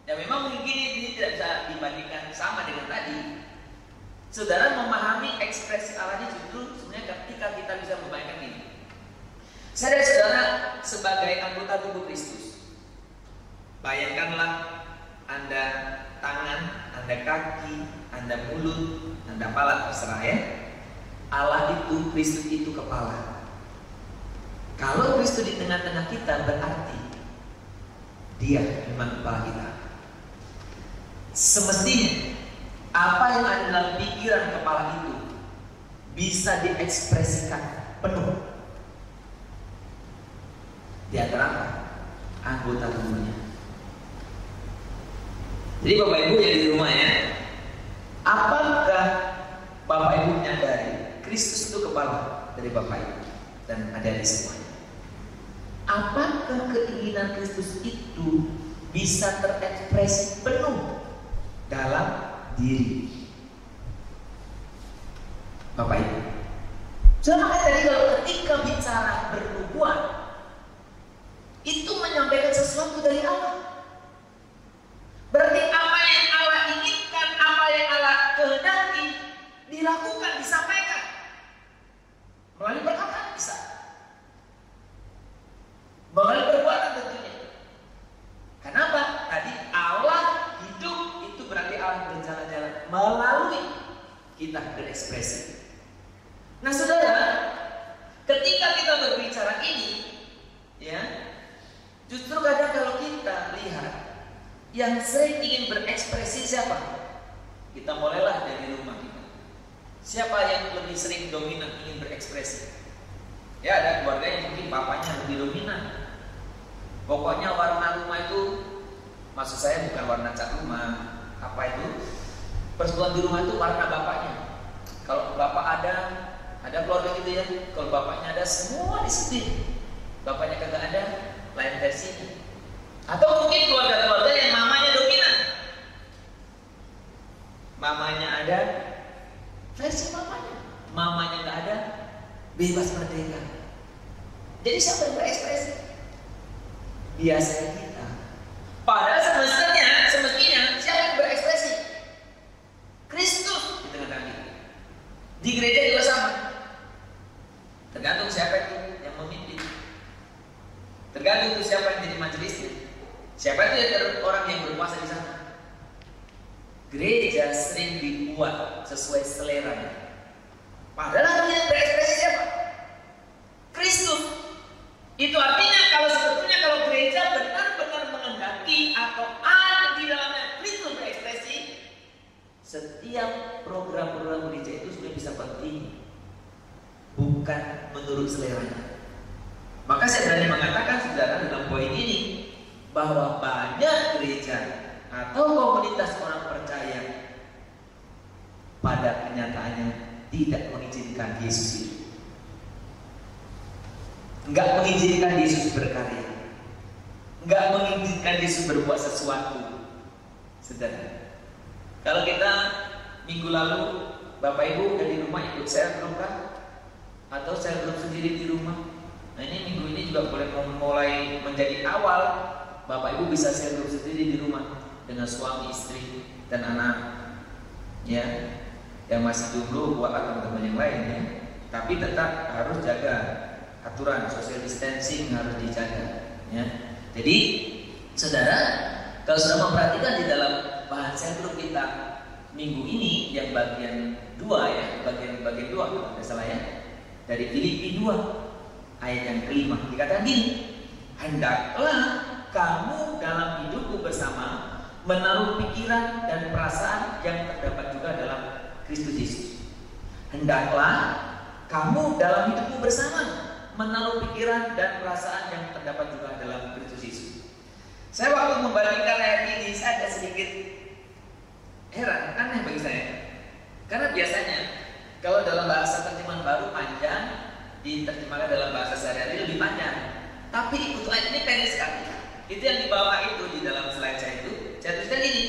Ya memang mungkin ini tidak bisa dibandingkan sama dengan tadi. Saudara, memahami ekspresi Allah ini justru sebenarnya ketika kita bisa membayangkan ini. Saudara, sebagai anggota tubuh Kristus, bayangkanlah Anda tangan, Anda kaki, Anda mulut, Anda kepala, terserah ya. Allah itu, Kristus itu kepala. Kalau Kristus di tengah-tengah kita, berarti Dia memang kepala kita. Semestinya apa yang ada dalam pikiran kepala itu bisa diekspresikan penuh di antara anggota tubuhnya. Jadi Bapak Ibu yang di rumah ya, apakah Bapak Ibu menyadari Kristus itu kepala dari Bapak Ibu dan adik-adik semuanya? Apakah keinginan Kristus itu bisa terekspresi penuh dalam diri Sudah makanya tadi kalau ketika bicara bernubuat, itu menyampaikan sesuatu dari Allah. Berarti apa yang Allah inginkan, apa yang Allah kehendaki, dilakukan, disampaikan melalui perkataan bisa, melalui perbuatan tentunya. Kenapa? Tadi Allah hidup, itu berarti Allah berjalan-jalan melalui kita berekspresi. Nah saudara, ketika kita berbicara ini, ya, justru kadang kalau kita lihat yang sering ingin berekspresi siapa? Kita mulailah dari rumah kita. Siapa yang lebih sering dominan ingin berekspresi? Ya, ada keluarga yang mungkin bapaknya lebih dominan. Pokoknya warna rumah itu, maksud saya bukan warna cat rumah. Apa itu? Persatuan di rumah itu warna bapaknya. Kalau bapak ada keluarga gitu ya. Kalau bapaknya ada, semua disiplin. Bapaknya kagak ada, lain versinya. Atau mungkin keluarga-keluarga yang mamanya dominan. Mamanya ada, versi mamanya. Mamanya nggak ada, bebas merdeka. Jadi siapa yang berekspresi? Biasanya kita. Padahal semestinya siapa yang berekspresi? Kristus di tengah-tengah kita. Di gereja juga sama. Tergantung siapa itu yang memimpin. Tergantung itu siapa yang jadi majelisnya. Siapa itu orang yang berkuasa di sana. Gereja sering dibuat sesuai seleranya. Padahal yang berekspresi siapa? Kristus. Itu artinya kalau gereja benar-benar mengendaki atau ada di dalamnya Kristus berekspresi, setiap program-program gereja itu sudah bisa penting, bukan menurut seleranya. Maka saya berani mengatakan saudara dalam poin ini bahwa banyak gereja atau komunitas orang percaya pada kenyataannya tidak mengizinkan Yesus hidup. Enggak mengizinkan Yesus berkarya, enggak mengizinkan Yesus berbuat sesuatu. Saudara, kalau kita minggu lalu Bapak Ibu dari rumah ikut sel group kan? Atau sel group sendiri di rumah. Nah ini minggu ini juga boleh mulai menjadi awal Bapak Ibu bisa sel group sendiri di rumah dengan suami, istri, dan anak. Ya, yang masih jomblo buatlah teman-teman yang lain ya. Tapi tetap harus jaga aturan social distancing, harus dijaga ya. Jadi saudara, kalau sudah memperhatikan di dalam bahan sel group kita minggu ini yang bagian 2 ya, bagian 2 kalau tidak salah ya, dari Filipi 2 ayat yang kelima dikatakan gini, hendaklah kamu dalam hidupku bersama menaruh pikiran dan perasaan yang terdapat juga dalam Kristus Yesus. Hendaklah kamu dalam hidupku bersama menaruh pikiran dan perasaan yang terdapat juga dalam Kristus Yesus. Saya waktu membandingkan ayat ini, saya agak sedikit heran, aneh bagi saya. Karena biasanya kalau dalam bahasa terjemahan baru panjang, diterjemahkan dalam bahasa sehari-hari lebih panjang. Tapi untuk ayat ini pendek sekali. Itu yang di bawah itu di dalam slide saya itu, saya tuliskan ini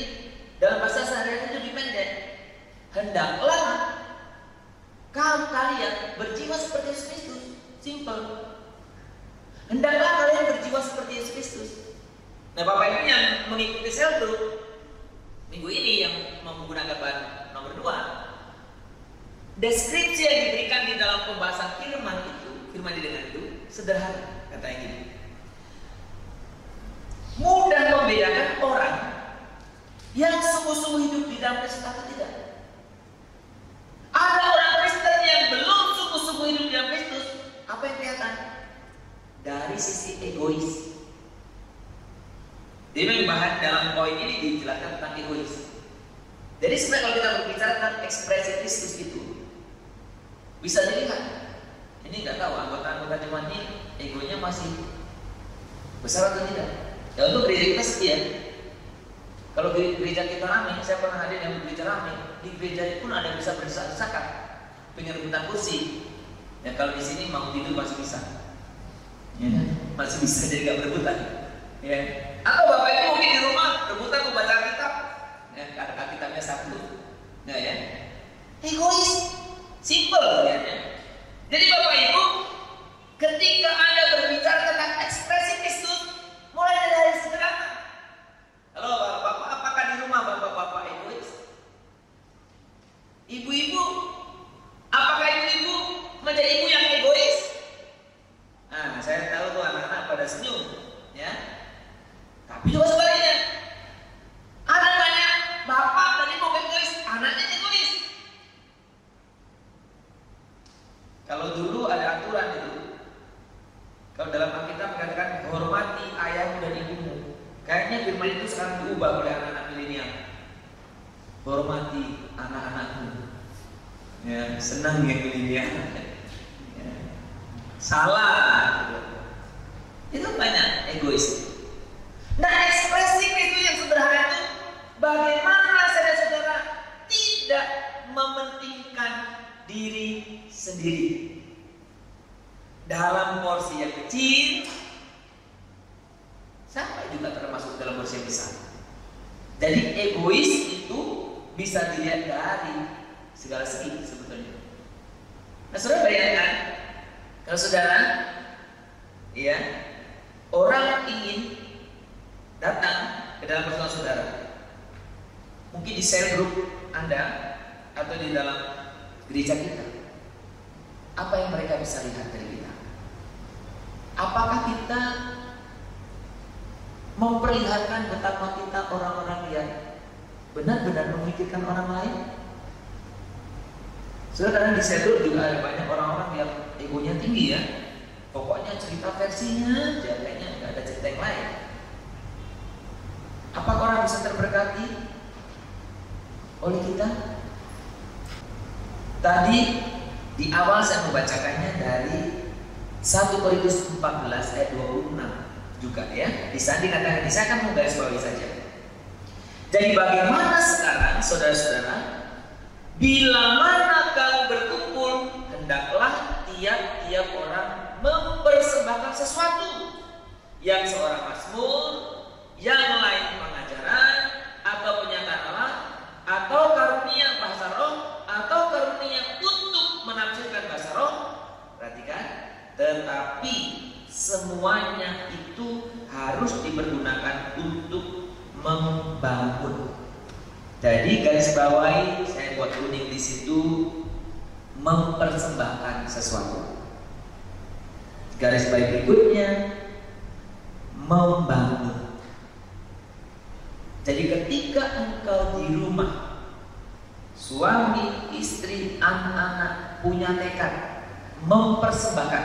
dalam bahasa sehari-hari lebih pendek. Hendaklah kalian berjiwa seperti Yesus Kristus. Simple. Hendaklah kalian berjiwa seperti Yesus Kristus. Nah Bapak Ibu yang mengikuti sel group minggu ini yang menggunakan bahan nomor 2, deskripsi yang diberikan di dalam pembahasan firman didengar itu sederhana, katanya gini. Mudah membedakan orang yang sungguh-sungguh hidup di dalam Kristus atau tidak. Ada orang Kristen yang belum sungguh-sungguh hidup di dalam Kristus. Apa yang kelihatan? Dari sisi egois. Dia membahas dalam poin ini dijelaskan tentang egois. Jadi sebenarnya kalau kita berbicara tentang ekspresi Kristus itu, bisa dilihat. Ini nggak tahu anggota-anggota jemaat ini egonya masih besar atau tidak. Ya untuk gereja kita setia. Kalau gereja kita ramai, saya pernah hadir yang gereja ramai. Di gereja pun ada bisa berdesak-desakan, pengen rebutan kursi. Ya kalau di sini mau tidur masih bisa, ya, masih bisa jadi gak berebutan. Ya. Atau Bapak Ibu mungkin di rumah rebutan membaca kitab, ya, karena kitabnya satu, nggak ya? Egois, simple lihatnya. Jadi hormati anak-anakmu. Ya, senang yang ini ya. Salah. Itu banyak egois. Nah, ekspresi itu yang sederhana itu bagaimana saudara-saudara tidak mementingkan diri sendiri dalam porsi yang kecil, sampai juga termasuk dalam porsi yang besar. Jadi egois itu bisa dilihat dari segala segi sebetulnya. Nah, saudara bayangkan kalau saudara, ya, orang ingin datang ke dalam pertemuan saudara, mungkin di sel grup Anda atau di dalam gereja kita, apa yang mereka bisa lihat dari kita? Apakah kita memperlihatkan betapa kita orang-orang yang benar-benar memikirkan orang lain? Sekarang di sel grup juga ada banyak orang-orang yang egonya tinggi ya. Pokoknya cerita versinya, kayaknya nggak ada cerita yang lain. Apakah orang bisa terberkati oleh kita? Tadi di awal saya membacakannya dari 1 Korintus 14 ayat 26 juga ya. Di sana dikatakan, saya akan menggarisbawahi saja. Jadi bagaimana sekarang saudara-saudara, bila mana kamu berkumpul, hendaklah tiap-tiap orang mempersembahkan sesuatu. Yang seorang mazmur, yang lain pengajaran, atau penyataan Allah, atau karunia bahasa roh, atau karunia untuk menafsirkan bahasa roh. Perhatikan, tetapi semuanya itu harus dipergunakan untuk membangun. Jadi garis bawahi saya buat kuning di situ, mempersembahkan sesuatu. Garis bawahi berikutnya, membangun. Jadi ketika engkau di rumah, suami, istri, anak-anak punya tekad mempersembahkan.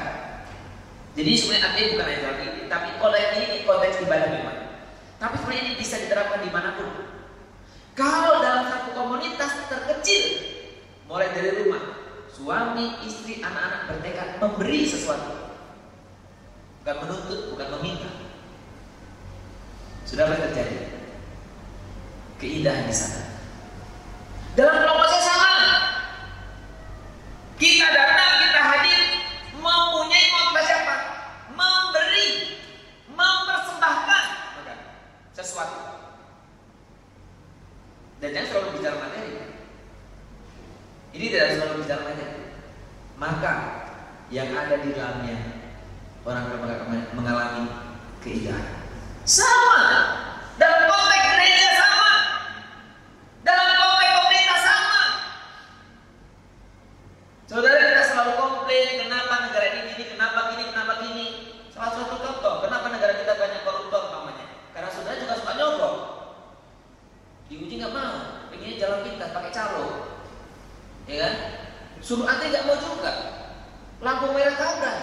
Jadi sebenarnya artinya bukan hanya dalam ini, tapi kalau ini konteks ibadah memang. Tapi sebenarnya ini bisa diterapkan dimanapun. Kalau dalam satu komunitas terkecil, mulai dari rumah, suami, istri, anak-anak bertekad memberi sesuatu, bukan menuntut, bukan meminta. Sudah terjadi keindahan di sana. Dalam kelompok sama, kita datang, kita hadir, mempunyai motivasi apa? Memberi, mempersembahkan sesuatu. Dan jangan selalu bicara materi. Ini tidak selalu bicara materi. Maka yang ada di dalamnya orang akan mengalami keindahan. Sama dalam konteks gereja, sama dalam konteks komunitas, sama. Saudara, kita selalu komplain kenapa negara ini gini, kenapa gini, kenapa gini. Salah satu contoh kenapa negara kita banyak koruptor namanya, karena saudara juga suka nyogok. Diuji nggak mau, pengennya jalan pintas pakai calo, ya kan? Suruh antri nggak mau juga, lampu merah tabrak,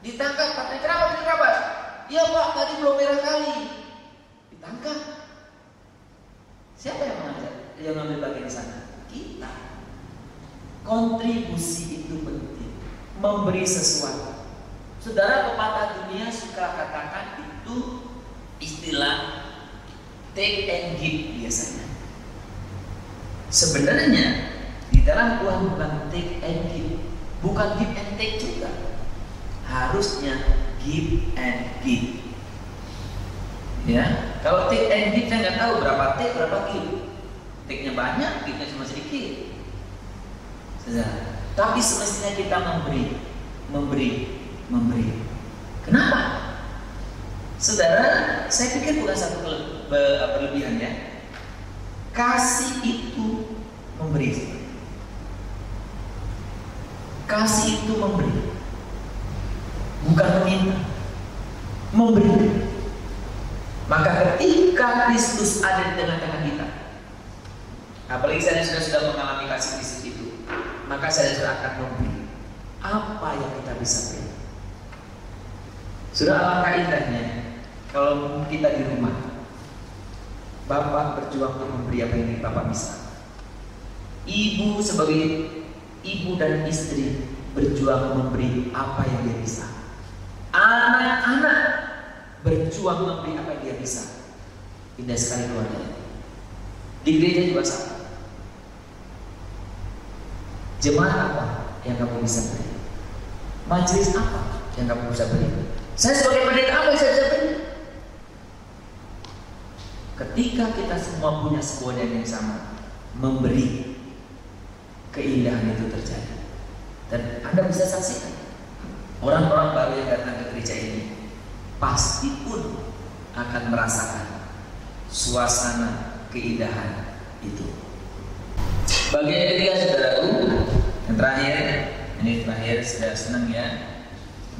ditangkap, katanya kenapa diterabas? Iya Pak, tadi belum merah kali, ditangkap. Siapa yang mengajar, yang ngambil bagian di sana? Kita. Kontribusi itu penting, memberi sesuatu. Saudara, pepatah dunia suka katakan itu istilah take and give biasanya. Sebenarnya di dalam Tuhan bukan take and give, bukan give and take juga. Harusnya give and give. Ya, kalau take and give saya nggak tahu berapa take, berapa give. Take-nya banyak, give-nya cuma sedikit. Tapi semestinya kita memberi. Kenapa? Saudara, saya pikir bukan satu berlebihan ya. Kasih itu memberi. Kasih itu memberi, bukan meminta. Memberi. Maka ketika Kristus ada di tengah-tengah kita, apalagi saya sudah mengalami kasih Kristus itu, maka saya sudah akan memberi apa yang kita bisa beri. Sudah alangkah indahnya kalau kita di rumah, Bapak berjuang untuk memberi apa yang Bapak bisa. Ibu sebagai ibu dan istri berjuang memberi apa yang dia bisa. Anak-anak berjuang memberi apa yang dia bisa. Indah sekali keluarga. Di gereja juga sama. Jemaat apa yang kamu bisa beri? Majelis apa yang kamu bisa beri? Saya sebagai pendeta apa yang saya bisa beri? Ketika kita semua punya sebuah yang sama, memberi, keindahan itu terjadi. Dan Anda bisa saksikan, orang-orang baru yang datang ke gereja ini pasti pun akan merasakan suasana keindahan itu. Bagian ketiga, saudaraku, yang terakhir, ini terakhir, sudah senang ya.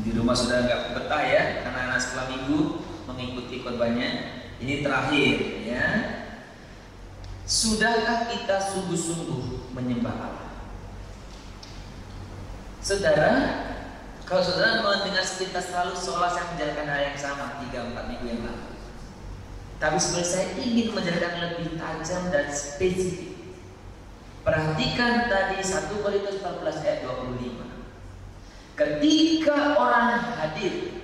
Di rumah sudah agak betah ya, anak-anak sekolah minggu mengikuti khotbahnya. Ini terakhir ya. Sudahkah kita sungguh-sungguh menyembah Allah? Saudara, kalau saudara mendengar sepintas selalu seolah saya menjalankan hal yang sama 3-4 minggu yang lalu. Tapi sebenarnya saya ingin menjelaskan lebih tajam dan spesifik. Perhatikan tadi 1 Korintus 14 ayat 25. Ketika orang hadir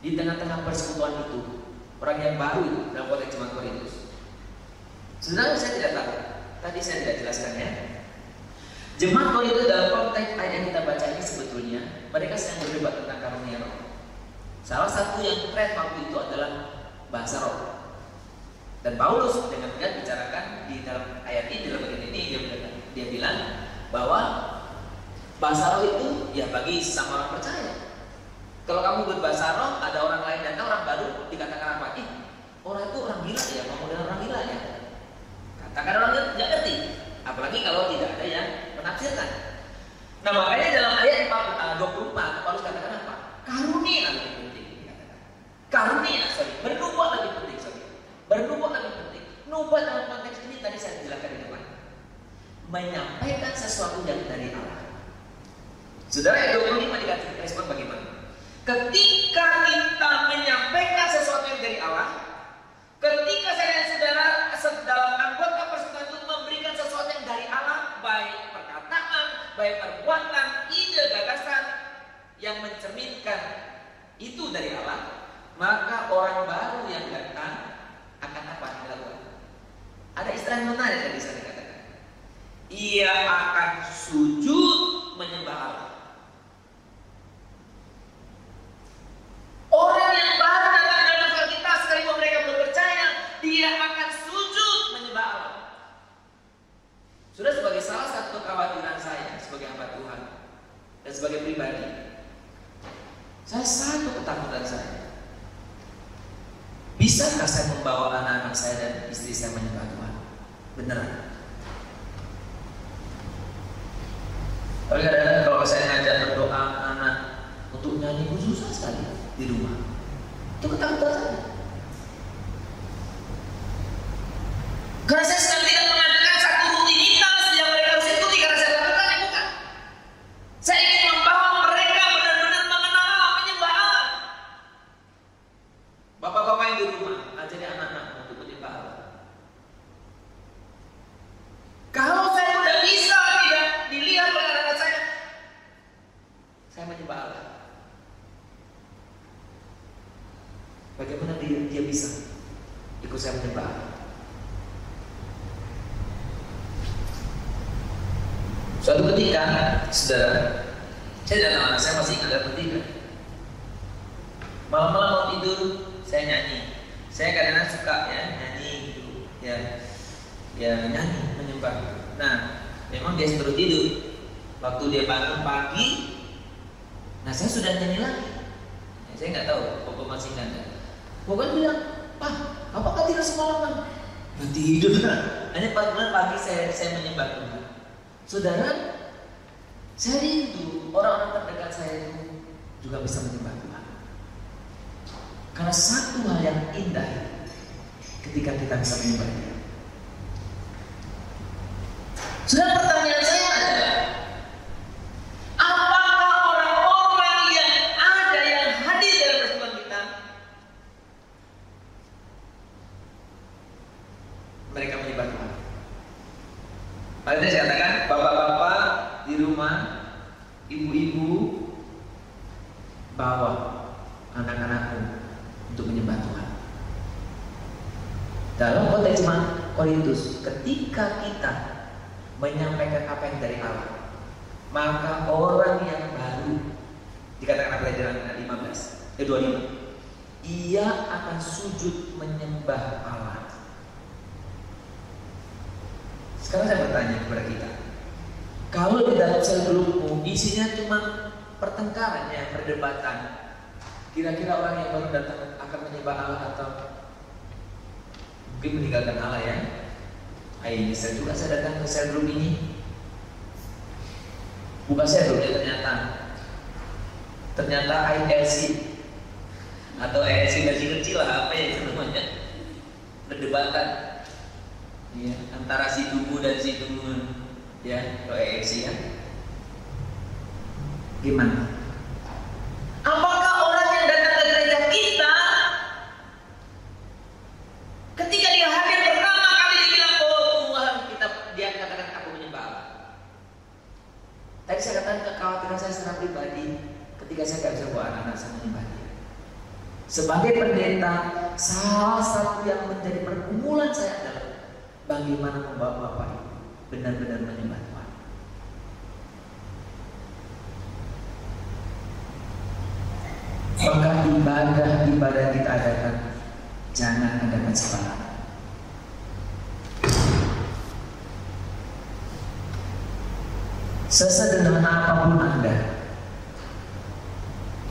di tengah-tengah persekutuan itu, orang yang baru itu dalam konteks jemaat Korintus. Sebenarnya saya tidak tahu. Tadi saya tidak jelaskan ya. Jemaat Korintus dalam konteks ayat yang kita baca ini sebetulnya mereka sedang berdebat tentang karunia roh. Salah satu yang tren waktu itu adalah bahasa roh. Dan Paulus dengan tegas bicarakan di dalam ayat ini, dalam bagian ini dia bilang bahwa bahasa roh itu ya bagi sesama orang percaya. Kalau kamu berbahasa roh, ada orang lain datang, orang baru dikatakan apa? Orang itu orang gila ya, mau model orang gila ya. Katakan orang tidak ngerti, apalagi kalau tidak ada yang menafsirkan. Nah makanya dalam ayat 24 Paulus katakan apa? Karunia lebih penting. Karunia, bernubuat lebih penting. Bernubuat lebih penting. Nubuat dalam konteks ini tadi saya jelaskan di depan. Menyampaikan sesuatu yang dari Allah. Saudara, ayat 25 dikasih respon bagaimana? Ketika kita menyampaikan sesuatu yang dari Allah, ketika saya dan saudara dalam anggota persekutuan itu memberikan sesuatu yang dari Allah, baik perkataan, baik perbuatan, ide, gagasan yang mencerminkan itu dari Allah, maka orang baru yang datang akan apa yang dilakukan? Ada istilah yang menarik yang bisa dikatakan. Ia akan sujud menyembah Allah. Orang yang baru datang dalam kita sekalipun mereka belum percaya, dia akan sujud menyembah Allah. Sudah sebagai salah satu kekhawatiran saya sebagai hamba Tuhan dan sebagai pribadi, saya satu ketakutan saya. Bisakah saya membawa anak-anak saya dan istri saya menyembah Tuhan? Beneran? Kadang-kadang kalau saya ngajak berdoa anak untuk nyanyi, susah sekali di rumah. Itu ketakutan saya. Karena saya sedang tidak mengadakan satu rutinitas yang mereka harus ikuti karena saya lakukan ya bukan. Saya ingin membawa mereka benar-benar mengenal Allah, menyembah Allah. Bapak-bapak yang di rumah, ajari anak-anak untuk menyembah Allah. Kalau saya sudah bisa tidak dilihat oleh anak-anak saya menyembah Allah. Bagaimana dia bisa ikut saya menyembah Allah? Suatu ketika, saudara, saya dan anak saya masih ingat ada bertiga. Malam-malam mau tidur, saya nyanyi. Saya kadang-kadang suka ya nyanyi gitu, ya nyanyi menyembah. Nah, memang dia terus tidur. Waktu dia bangun pagi, nah saya sudah nyanyi lagi. Ya, saya nggak tahu, Papa masih ingat. Papa bilang, Pak, apakah tidur semalaman? Nggak tidur. Hanya pagi saya menyembah Tuhan. Saudara, saya rindu orang-orang terdekat saya itu juga bisa menyembah Tuhan. Karena satu hal yang indah ketika kita bisa menyembah Dia. Saudara, pertanyaan saya adalah, apakah orang-orang yang ada yang hadir dalam persekutuan kita mereka menyembah Tuhan? Makanya saya katakan, bapak-bapak di rumah, ibu-ibu, bawa anak-anakmu untuk menyembah Tuhan. Dalam konteks Korintus, ketika kita menyampaikan apa yang dari Allah, maka orang yang baru, dikatakan pelajaran 25, ia akan sujud menyembah Allah. Sekarang saya bertanya kepada kita, kalau di dalam sel grupmu isinya cuma pertengkaran, perdebatan, kira-kira orang yang baru datang akan menyembah Allah atau mungkin meninggalkan Allah ya? Ayo nyesel juga saya datang ke sel grup ini. Bukan sel grupnya, ternyata ILC atau ILC kecil-kecil lah, apa ya itu namanya, perdebatan ya, antara si Dungu dan si Dungu ya, atau ILC ya. Gimana? Apakah orang yang datang ke gereja kita ketika dia hadir pertama kali dia bilang, oh Tuhan, dia katakan aku menyembah Allah? Tadi saya katakan kekhawatiran saya secara pribadi ketika saya gak bisa bawa anak-anak saya menyembah Dia. Sebagai pendeta, salah satu yang menjadi pergumulan saya adalah bagaimana membawa Bapak Ibu benar-benar menyembah Tuhan. Maka ibadah kita adakan, jangan adakan sembarangan. Sesederhana apapun Anda,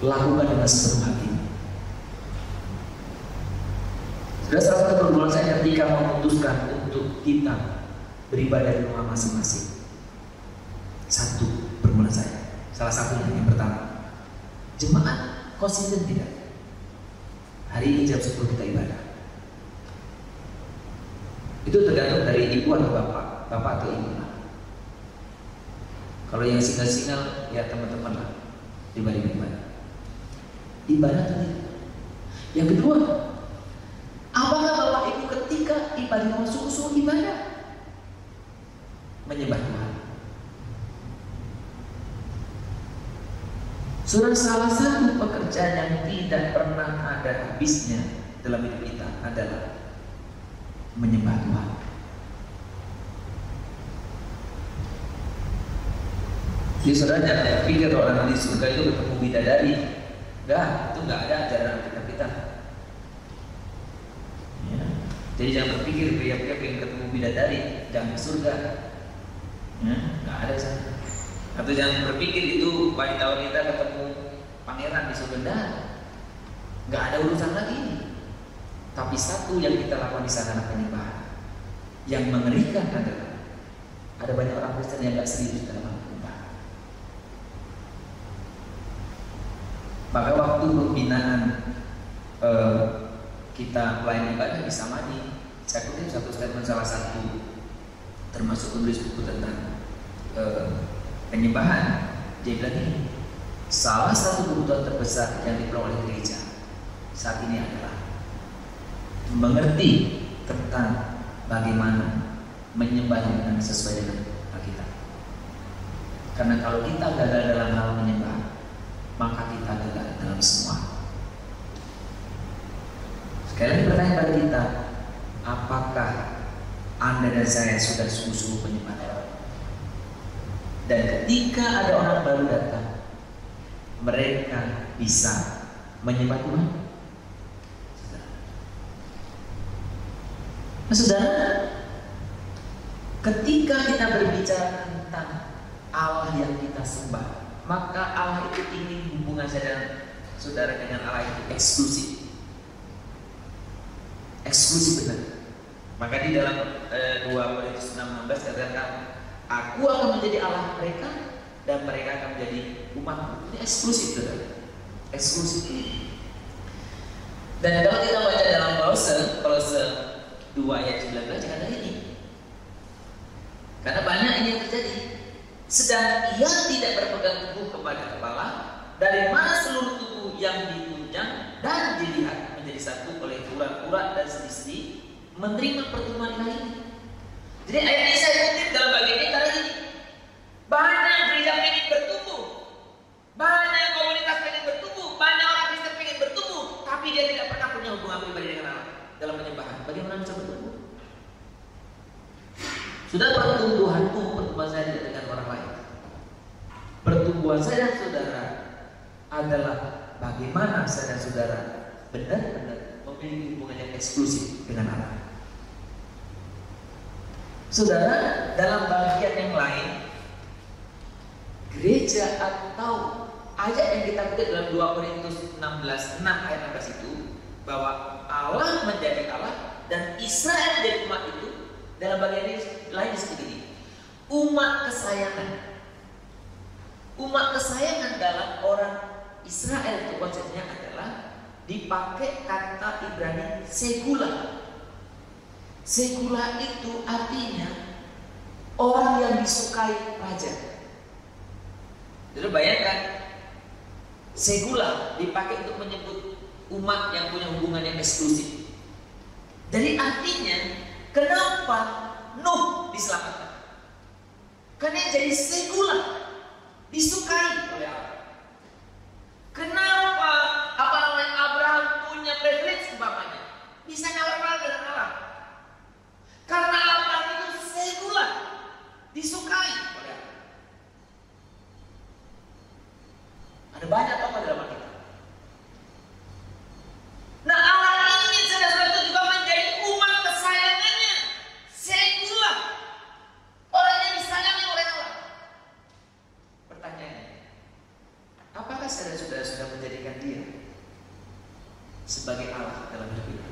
lakukan dengan sepenuh hati. Sudah salah satu pergumulan saya ketika memutuskan untuk kita beribadah di rumah masing-masing. Satu pergumulan saya, salah satunya yang pertama, jemaat konsisten tidak? Hari ini jam 10 kita ibadah. Itu tergantung dari ibu atau bapak atau ibu. Kalau yang single-single ya teman-teman lah, ibadah. Ibadah atau tidak? Yang kedua, apakah Bapak Ibu ketika ibadah masuk ibadah menyembah Tuhan? Saudara, salah satu pekerjaan yang tidak pernah ada habisnya dalam hidup kita adalah menyembah Tuhan. Jadi saudara jangan pikir orang di surga itu ketemu bidadari. Enggak, itu enggak ada ajaran kita. Ya. Jadi jangan berpikir pria-pria pengen ketemu bidadari, jangan ke surga. Ya, enggak ada sana. Atau jangan berpikir itu wanita-wanita ketemu pangeran di surga. Enggak ada urusan lagi ini. Tapi satu yang kita lakukan di sana adalah penyembahan. Yang mengerikan adalah ada banyak orang Kristen yang enggak serius dalam penyembahan. Maka waktu pembinaan kita pelayan ibadah di Samani, saya kutip satu statement salah satu termasuk penulis buku tentang penyembahan. Dia bilang ini, salah satu kebutuhan terbesar yang diperoleh oleh gereja saat ini adalah mengerti tentang bagaimana menyembah dengan sesuai dengan Alkitab. Karena kalau kita gagal dalam hal menyembah, maka kita gagal dalam semua. Sekali lagi pertanyaan pada kita, apakah Anda dan saya sudah sungguh-sungguh menyembah Tuhan? Dan ketika ada orang baru datang, mereka bisa menyembah Tuhan. Saudara, ketika kita berbicara tentang Allah yang kita sembah, maka Allah itu ingin hubungan saya dan saudara dengan Allah itu eksklusif. Eksklusif benar. Maka di dalam 2 Korintus 6:16 katakan, aku akan menjadi Allah mereka dan mereka akan menjadi umatku. Ini eksklusif, saudara. Eksklusif. Dan kalau kita baca dalam Kolose 2 ayat 19 kata ini. Karena banyak ini yang terjadi. Sedang ia tidak berpegang teguh kepada kepala, dari mana seluruh tubuh yang ditunjang dan dilihat menjadi satu oleh urat-urat dan sendi-sendi menerima pertemuan ilahi. Jadi ayat ini saya kutip dalam bagian ini Sudah pertumbuhan saya tidak dengan orang lain. Pertumbuhan saya dan saudara adalah bagaimana saya dan saudara benar-benar memiliki hubungan yang eksklusif dengan Allah. Saudara, dalam bagian yang lain, gereja atau ayat yang kita kutip dalam 2 Korintus 16 ayat 16 itu, bahwa Allah menjadi Allah dan Israel menjadi umat itu, dalam bagian lain seperti ini. Umat kesayangan. Umat kesayangan dalam orang Israel itu konsepnya adalah dipakai kata Ibrani segula. Segula itu artinya orang yang disukai raja. Jadi bayangkan, segula dipakai untuk menyebut umat yang punya hubungan yang eksklusif. Jadi artinya, kenapa Nuh diselamatkan? Karena jadi segula, disukai oleh Allah. Kenapa Abraham punya privilege umpamanya? Bisa nyawar dengan Allah. Karena Abraham itu segula, disukai oleh Allah. Ada banyak tokoh dalam Alkitab. Nah, Allah ingin saudara-saudara itu juga menjadi umat kesayangannya, segula, orang yang disayangi oleh Allah. Pertanyaannya, apakah saudara-saudara sudah menjadikan dia sebagai Allah dalam hidup kita?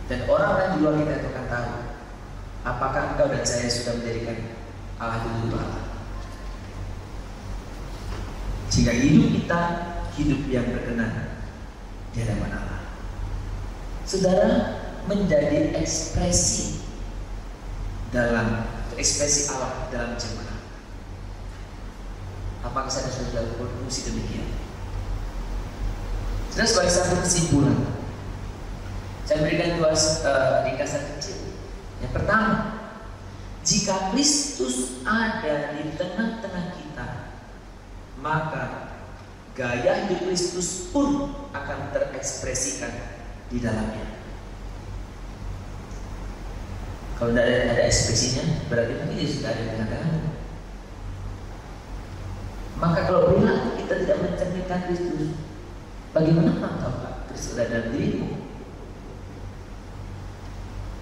Dan orang-orang di luar kita itu akan tahu apakah engkau dan saya sudah menjadikan Allah itu Allah. Sehingga hidup kita hidup yang berkenan di hadapan Allah. Saudara, menjadi ekspresi Allah dalam jemaat. Apakah saya sudah berfungsi demikian? Saudara, sebagai satu kesimpulan, saya berikan 2 ringkasan kecil. Yang pertama, jika Kristus ada di tengah-tengah kita, maka gaya hidup Kristus pun akan terekspresikan di dalamnya. Kalau tidak ada ekspresinya, berarti mungkin dia sudah ada di tengah-tengah. Maka kalau perilaku kita tidak mencerminkan Kristus, bagaimana tahu Kristus ada dalam dirimu?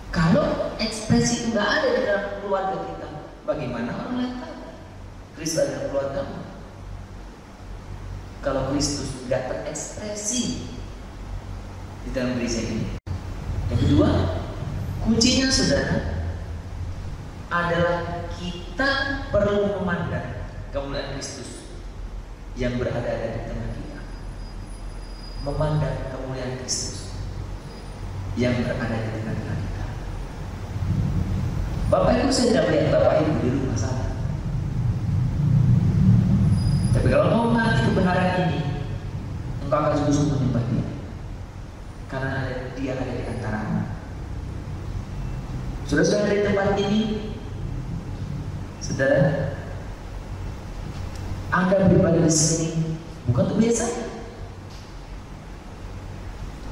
Kalau ekspresi itu tidak ada di dalam keluarga kita, bagaimana orang lain tahu Kristus ada dalam keluargamu? Kalau Kristus tidak terekspresi di dalam gereja ini. Yang kedua, kuncinya saudara adalah kita perlu memandang kemuliaan Kristus yang berada di tengah kita. Memandang kemuliaan Kristus yang berada di tengah-tengah kita. Bapak Ibu, saya tidak melihat Bapak Ibu di rumah sana. Tapi kalau mau mati kebenaran ini, engkau akan sungguh-sungguh menyembah Dia, karena Dia ada di antaramu. Saudara-saudara di tempat ini, saudara, Anda beribadah di sini bukan untuk biasa,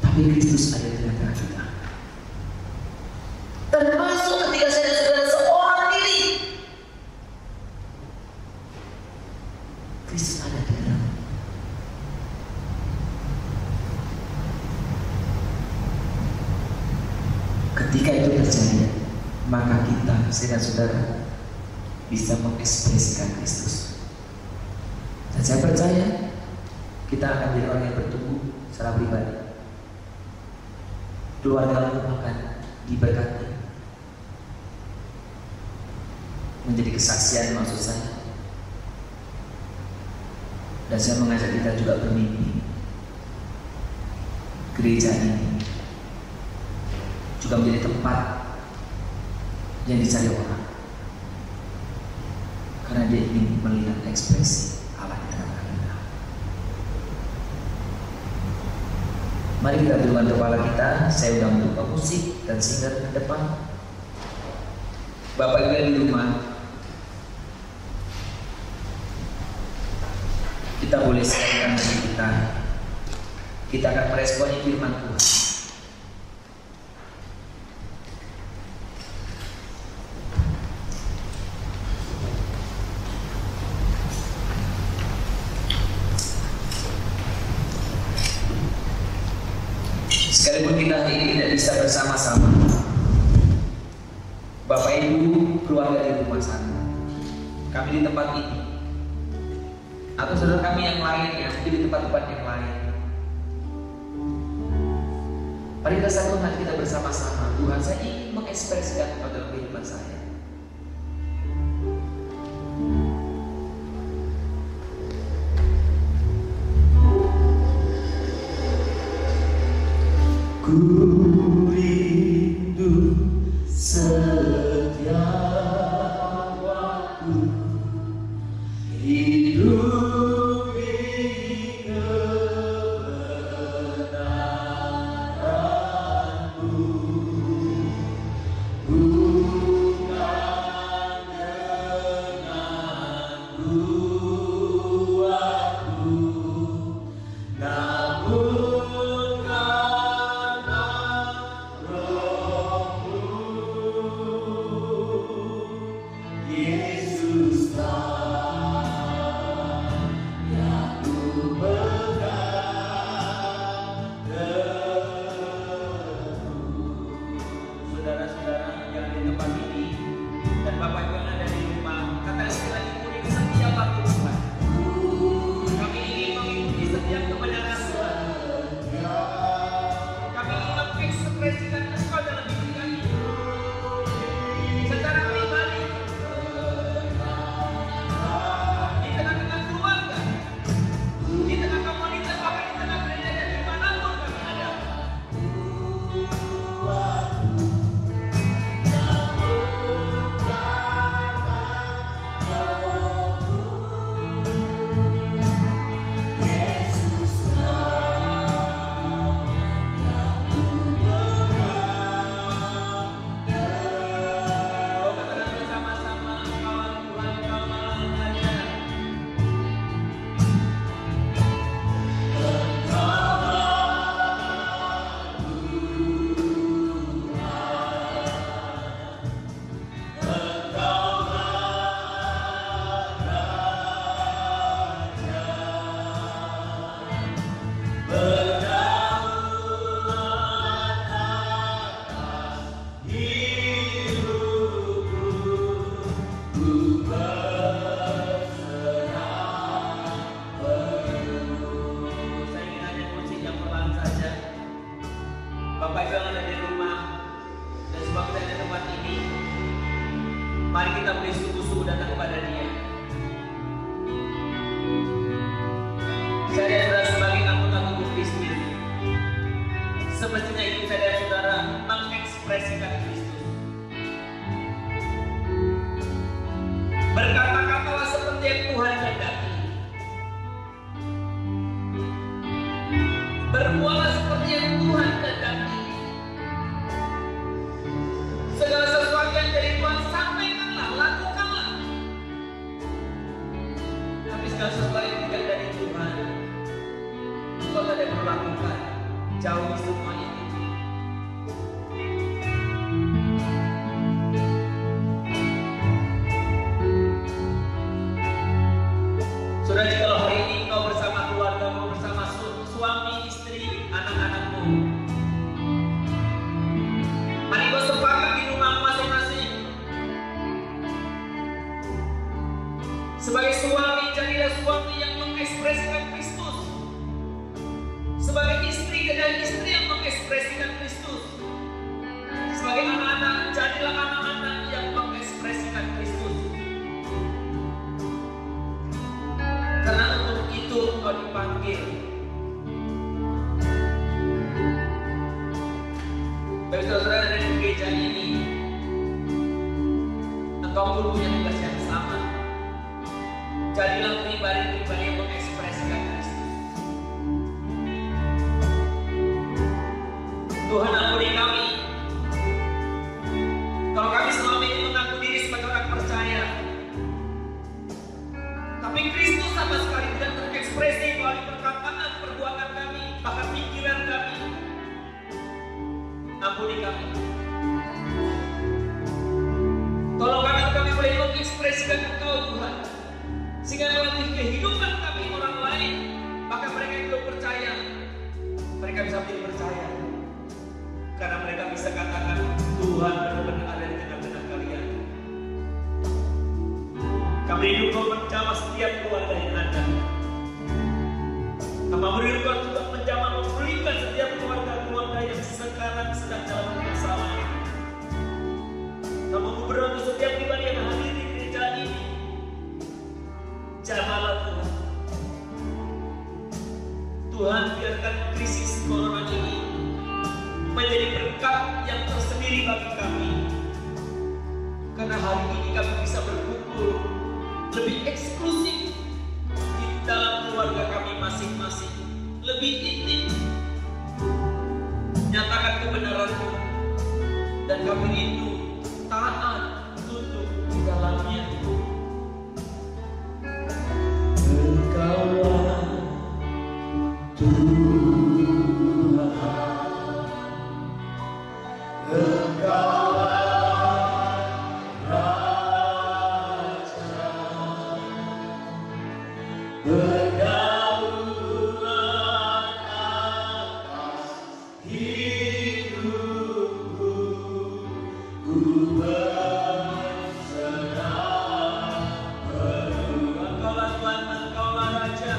tapi Kristus ada di tengah-tengah kita. Termasuk ketika saya dan saudara seorang diri, Kristus ada di dalam. Ketika itu terjadi, maka kita, saya dan saudara, bisa mengekspresikan Kristus. Dan saya percaya kita akan menjadi orang yang bertumbuh secara pribadi. Keluarga akan diberkati, menjadi kesaksian maksud saya. Dan saya mengajak kita juga bermimpi gereja ini juga menjadi tempat yang dicari orang, karena dia ingin melihat ekspresi Allah di tengah kita. Mari kita tundukkan kepala kita. Saya sudah membuka musik dan singer ke depan. Bapak Ibu yang di rumah, kita boleh siapkan diri kita. Kita akan meresponi firman Tuhan. bisa bersama-sama. Bapak Ibu, keluarga di rumah sana, kami di tempat ini, atau saudara kami yang lainnya di tempat-tempat yang lain. Mari kita satukan hati kita bersama-sama. Tuhan, saya ingin mengekspresikan Engkau dalam kehidupan saya. Ku rindu setiap waktu hidup di kebenaran-Mu, bukan dengan kuatku, namun mari kita beri sungguh-sungguh datang kepada Dia. Saya adalah sebagai anggota tubuh Kristus. Semestinya itu saya dan saudara mengekspresikan Kristus. Berkata-katalah seperti yang Tuhan kehendaki. Berbuatlah seperti yang Tuhan kehendaki. Segala sesuatu yang dari Tuhan sampaikanlah, lakukanlah. Tapi segala sesuatu yang tidak dari Tuhan, Engkau tidak perlu lakukan. Jauhi semua itu. Saudara, jikalau hari ini engkau bersama keluargamu, bersama suami, istri, anak-anakmu, mari kau sepakat di rumah masing-masing. Sebagai suami, jadilah suami yang mengekspresikan Kristus. Sebagai istri, jadilah istri yang mengekspresikan Kristus. Sebagai anak-anak, jadilah anak-anak yang mengekspresikan Kristus. Karena untuk itu engkau dipanggil. Bagi saudara ada di gereja ini, engkau pun punya tugas yang sama. Jadilah pribadi-pribadi yang mengekspresikan Kristus. Tuhan, ampuni kami kalau kami selama ini mengaku diri sebagai orang percaya, tapi Kristus sama sekali tidak terekspresi melalui perkataan, perbuatan kami, bahkan pikiran kami. Ampuni kami. Tolong kami boleh mengekspresikan Engkau, Tuhan, sehingga melalui kehidupan kami orang lain, bahkan mereka yang belum percaya, mereka bisa menjadi percaya. karena mereka bisa katakan Tuhan benar-benar ada di tengah-tengah kalian. Kami rindu menjamah setiap keluarga yang ada. Kami rindu untuk menjamah memulihkan setiap keluarga-keluarga yang sekarang sedang dalam permasalahan. Kami berdoa untuk setiap pribadi yang hadir di gereja ini. Jamahlah Tuhan. Tuhan, biarkan krisis corona ini menjadi berkat yang tersendiri bagi kami. Karena hari ini kami bisa berkumpul lebih eksklusif di dalam keluarga kami masing-masing, lebih intim. Nyatakan kebenaran-Mu dan kami rindu taat tunduk di dalamnya. Engkaulah Tuhan, Engkaulah Raja, berdaulat atas hidupku, ku berserah penuh. Engkaulah Tuhan, Engkaulah Raja.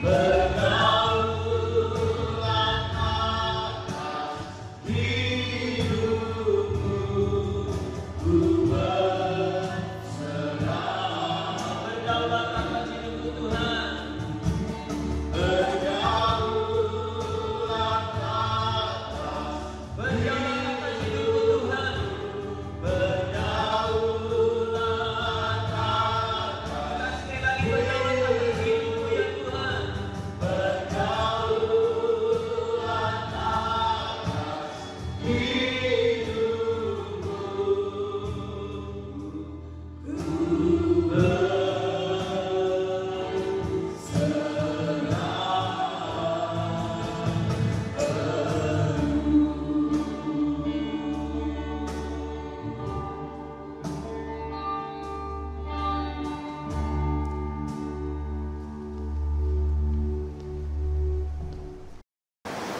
Berdaulat atas hidupku Tuhan. Berdaulat atas hidupku Tuhan. Dan sekali lagi berdaulat atas hidupku ya Tuhan.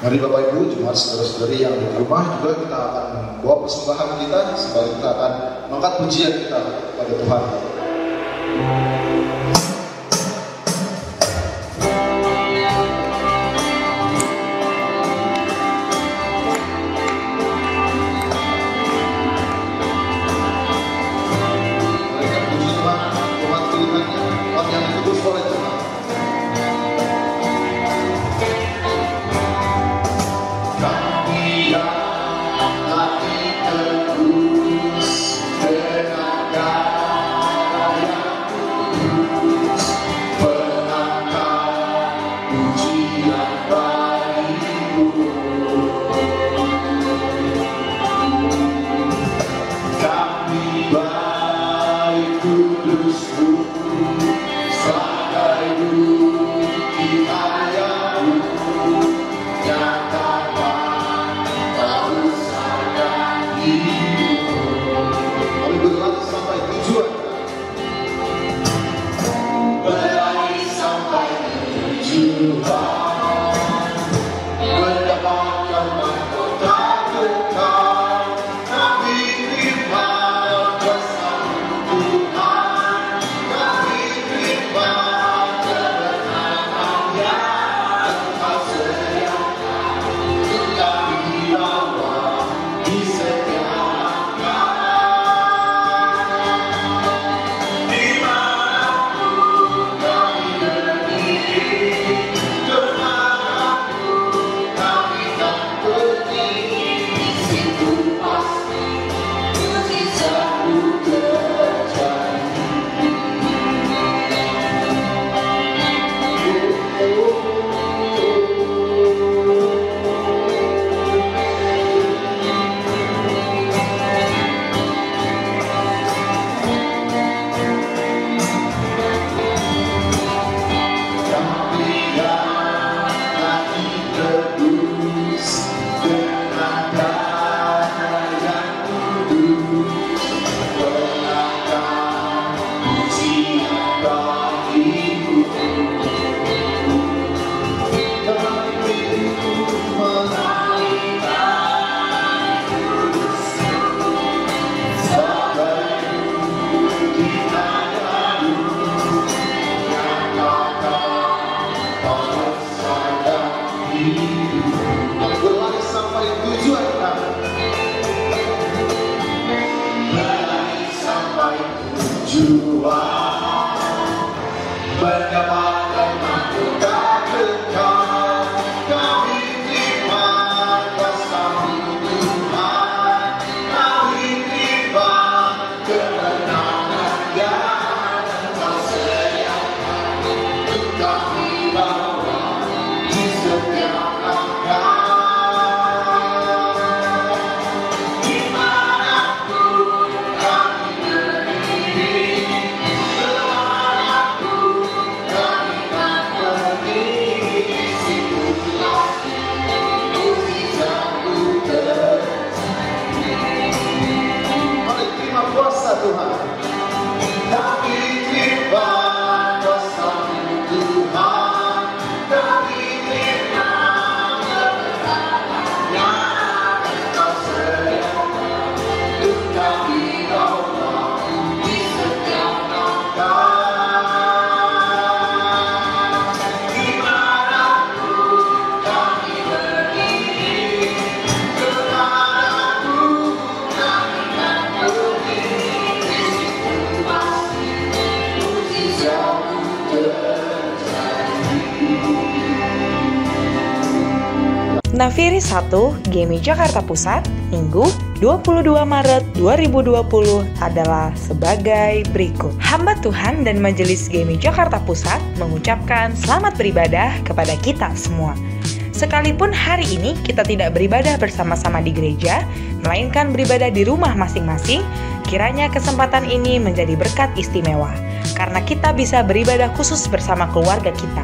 Mari Bapak Ibu, jemaat saudara-saudari yang di rumah juga kita akan membawa persembahan kita sembari kita akan mengangkat pujian kita pada Tuhan. Mari kita puji Tuhan, Tuhan firman-Nya, Tuhan yang dikudus oleh Tuhan. Kami berlari sampai tujuan. Berlari sampai tujuan, mendapatkan mahkota kekal. Kami terima pesan Tuhan, kami terima kebenaran yang Engkau sediakan. Untuk kami bawa di setiap Tuhan menyapa dan melakukan berkat. Kami terima kasih Tuhan, kami terima kemenangan dan kesetiaan untuk kami bawa di setiap langkah. Dimanapun kami berdiri, kemanapun kami akan pergi, di situlah mujizat-Mu terjadi. Mari terima kuasa Tuhan. Kami terima kuasa-Mu Tuhan, kami terima kebenaran-Nya dan kesetiaan untuk kami bawa di setiap langkah. Dimanapun kami berdiri, kemanapun kami akan pergi, di situ pasti mujizat-Mu terjadi. Nafiri 1 GMI Jakarta Pusat, Minggu 22 Maret 2020 adalah sebagai berikut. Hamba Tuhan dan Majelis GMI Jakarta Pusat mengucapkan selamat beribadah kepada kita semua. Sekalipun hari ini kita tidak beribadah bersama-sama di gereja, melainkan beribadah di rumah masing-masing, kiranya kesempatan ini menjadi berkat istimewa, karena kita bisa beribadah khusus bersama keluarga kita.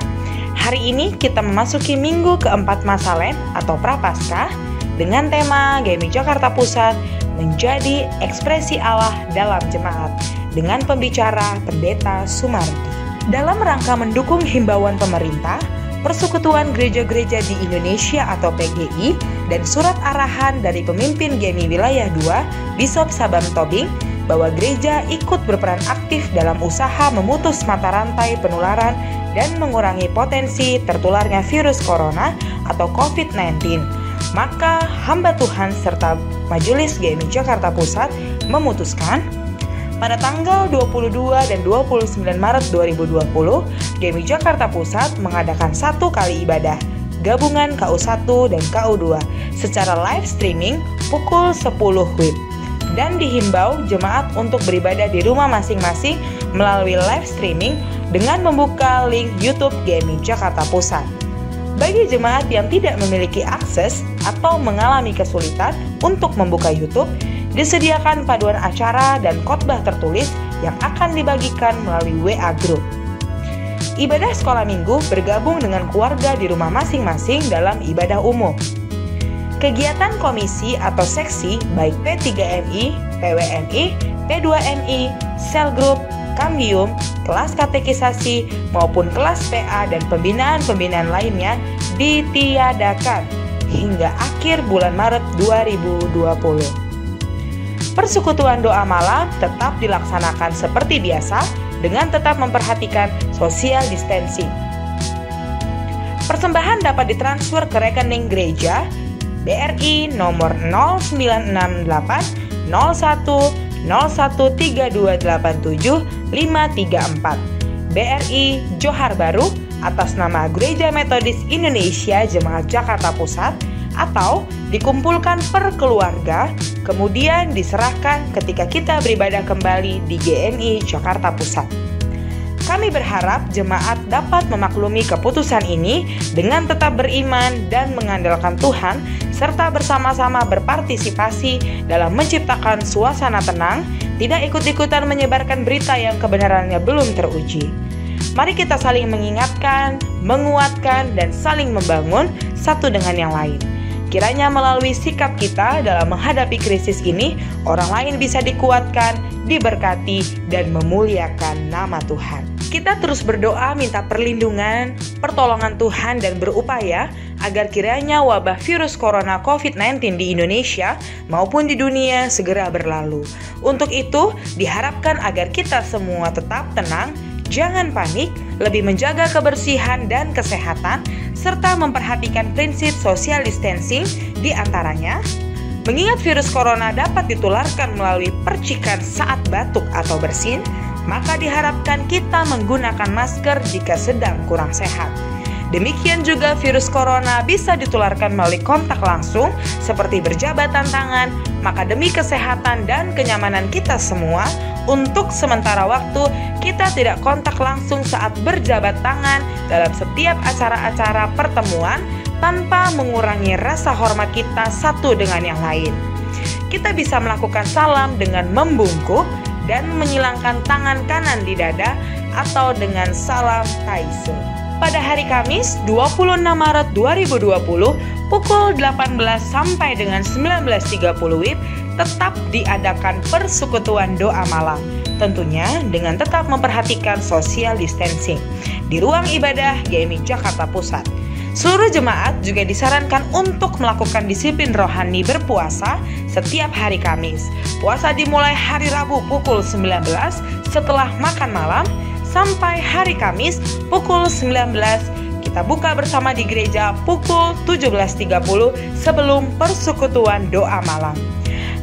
Hari ini kita memasuki minggu keempat masa Lent atau Prapaskah dengan tema GMI Jakarta Pusat menjadi ekspresi Allah dalam jemaat dengan pembicara Pendeta Sumardi. Dalam rangka mendukung himbauan pemerintah, Persekutuan Gereja-Gereja di Indonesia atau PGI dan surat arahan dari pemimpin GMI Wilayah 2, Bishop Sabam Tobing, bahwa gereja ikut berperan aktif dalam usaha memutus mata rantai penularan dan mengurangi potensi tertularnya virus corona atau COVID-19. Maka hamba Tuhan serta Majelis GMI Jakarta Pusat memutuskan pada tanggal 22 dan 29 Maret 2020, GMI Jakarta Pusat mengadakan 1 kali ibadah gabungan KU1 dan KU2 secara live streaming pukul 10 WIB. Dan dihimbau jemaat untuk beribadah di rumah masing-masing melalui live streaming dengan membuka link YouTube GMI Jakarta Pusat. Bagi jemaat yang tidak memiliki akses atau mengalami kesulitan untuk membuka YouTube, disediakan paduan acara dan khotbah tertulis yang akan dibagikan melalui WA Group. Ibadah sekolah minggu bergabung dengan keluarga di rumah masing-masing dalam ibadah umum. Kegiatan komisi atau seksi baik P3MI, PWMI, P2MI, sel grup, kambium, kelas katekisasi maupun kelas PA dan pembinaan-pembinaan lainnya ditiadakan hingga akhir bulan Maret 2020. Persekutuan doa malam tetap dilaksanakan seperti biasa dengan tetap memperhatikan social distancing. Persembahan dapat ditransfer ke rekening gereja BRI nomor 0968 01 013287 534 BRI Johar Baru atas nama Gereja Metodis Indonesia Jemaat Jakarta Pusat atau dikumpulkan per keluarga kemudian diserahkan ketika kita beribadah kembali di GMI Jakarta Pusat. Kami berharap jemaat dapat memaklumi keputusan ini dengan tetap beriman dan mengandalkan Tuhan serta bersama-sama berpartisipasi dalam menciptakan suasana tenang, tidak ikut-ikutan menyebarkan berita yang kebenarannya belum teruji. Mari kita saling mengingatkan, menguatkan, dan saling membangun satu dengan yang lain. Kiranya melalui sikap kita dalam menghadapi krisis ini, orang lain bisa dikuatkan, diberkati, dan memuliakan nama Tuhan. Kita terus berdoa minta perlindungan, pertolongan Tuhan dan berupaya agar kiranya wabah virus corona COVID-19 di Indonesia maupun di dunia segera berlalu. Untuk itu, diharapkan agar kita semua tetap tenang, jangan panik, lebih menjaga kebersihan dan kesehatan, serta memperhatikan prinsip social distancing di antaranya. Mengingat virus corona dapat ditularkan melalui percikan saat batuk atau bersin, maka diharapkan kita menggunakan masker jika sedang kurang sehat. Demikian juga virus corona bisa ditularkan melalui kontak langsung seperti berjabatan tangan, maka demi kesehatan dan kenyamanan kita semua, untuk sementara waktu kita tidak kontak langsung saat berjabat tangan dalam setiap acara-acara pertemuan tanpa mengurangi rasa hormat kita satu dengan yang lain. Kita bisa melakukan salam dengan membungkuk dan menyilangkan tangan kanan di dada atau dengan salam taise. Pada hari Kamis 26 Maret 2020 pukul 18 sampai dengan 19.30 WIB tetap diadakan persekutuan doa malam. Tentunya dengan tetap memperhatikan social distancing di ruang ibadah GMI Jakarta Pusat. Seluruh jemaat juga disarankan untuk melakukan disiplin rohani berpuasa setiap hari Kamis. Puasa dimulai hari Rabu pukul 19 setelah makan malam sampai hari Kamis pukul 19. Kita buka bersama di gereja pukul 17.30 sebelum persekutuan doa malam.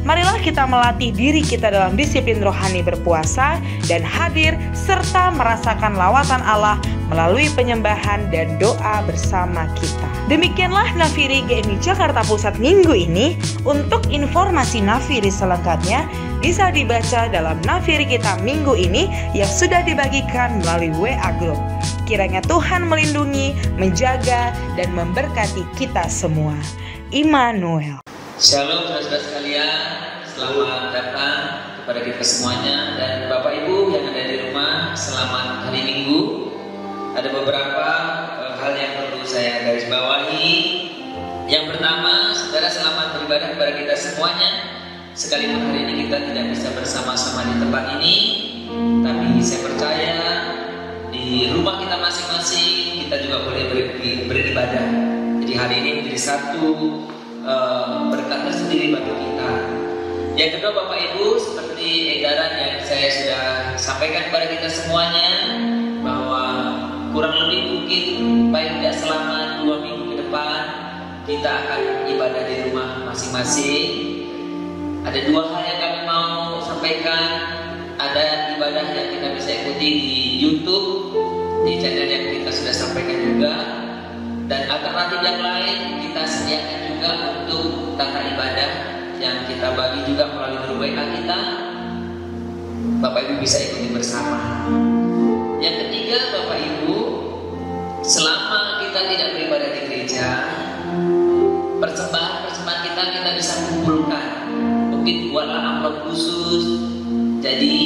Marilah kita melatih diri kita dalam disiplin rohani berpuasa dan hadir serta merasakan lawatan Allah melalui penyembahan dan doa bersama kita. Demikianlah Nafiri GMI Jakarta Pusat minggu ini. Untuk informasi Nafiri selengkapnya bisa dibaca dalam Nafiri kita minggu ini yang sudah dibagikan melalui WA Group. Kiranya Tuhan melindungi, menjaga, dan memberkati kita semua. Immanuel. Shalom saudara-saudara sekalian, selamat datang kepada kita semuanya dan Bapak Ibu yang ada di rumah, selamat hari Minggu. Ada beberapa hal yang perlu saya garis bawahi. Yang pertama, saudara selamat beribadah kepada kita semuanya. Sekalipun hari ini kita tidak bisa bersama-sama di tempat ini, tapi saya percaya di rumah kita masing-masing kita juga boleh beribadah. Jadi hari ini menjadi satu berkat tersendiri bagi kita. Yang kedua Bapak Ibu, seperti edaran yang saya sudah sampaikan kepada kita semuanya, bahwa kurang lebih mungkin paling tidak selama 2 minggu ke depan kita akan ibadah di rumah masing-masing. Ada 2 hal yang kami mau sampaikan. Ada ibadah yang kita bisa ikuti di YouTube, di channel yang kita sudah sampaikan juga. Dan alternatif yang lain kita sediakan juga untuk tata ibadah yang kita bagi juga melalui grup WA kita. Bapak Ibu bisa ikuti bersama. Yang ketiga Bapak Ibu, selama kita tidak beribadah di gereja, persembahan kita bisa kumpulkan. Mungkin buatlah amplop khusus. Jadi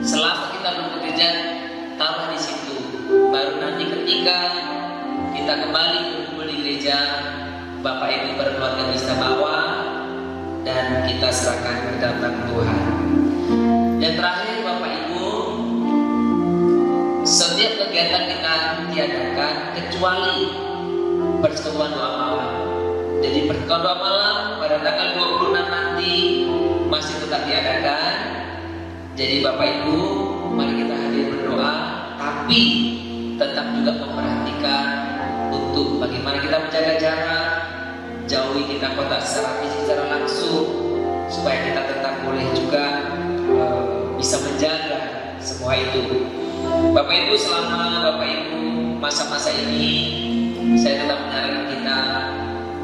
selama kita belum bekerja, taruh di situ. Baru nanti ketika kita kembali berkumpul di gereja, Bapak Ibu berkeluarga bisa bawa dan kita serahkan ke dalam Tuhan. Yang terakhir Bapak Ibu, setiap kegiatan kita tiadakan kecuali persekutuan doa malam. Jadi persekutuan doa malam pada tanggal 26 nanti masih tetap diadakan. Jadi Bapak Ibu, mari kita hadir berdoa, tapi tetap juga memperhatikan untuk bagaimana kita menjaga jarak, jauhi kita kontak secara fisik secara langsung, supaya kita tetap boleh juga bisa menjaga semua itu. Bapak Ibu, selama Bapak Ibu masa-masa ini, saya tetap menyarankan kita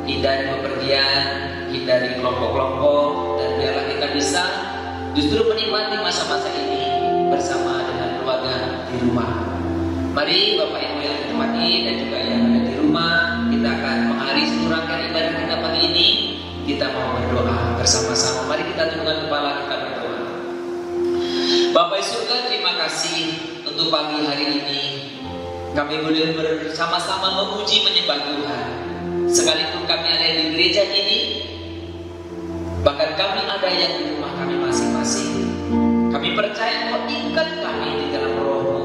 hindari bepergian, hindari kelompok-kelompok, dan biarlah kita bisa justru menikmati masa-masa ini bersama dengan keluarga di rumah. Mari Bapak Ibu yang di tempat ini dan juga yang ada di rumah, kita akan mengakhiri seluruh rangkaian ibadah kita pagi ini. Kita mau berdoa bersama-sama. Mari kita tundukkan kepala kita berdoa. Bapak di surga, terima kasih untuk pagi hari ini. Kami boleh bersama-sama memuji menyembah Tuhan. Sekalipun kami ada di gereja ini, bahkan kami ada yang di rumah kami masing-masing. Kami percaya Kau ikat kami di dalam Roh-Mu.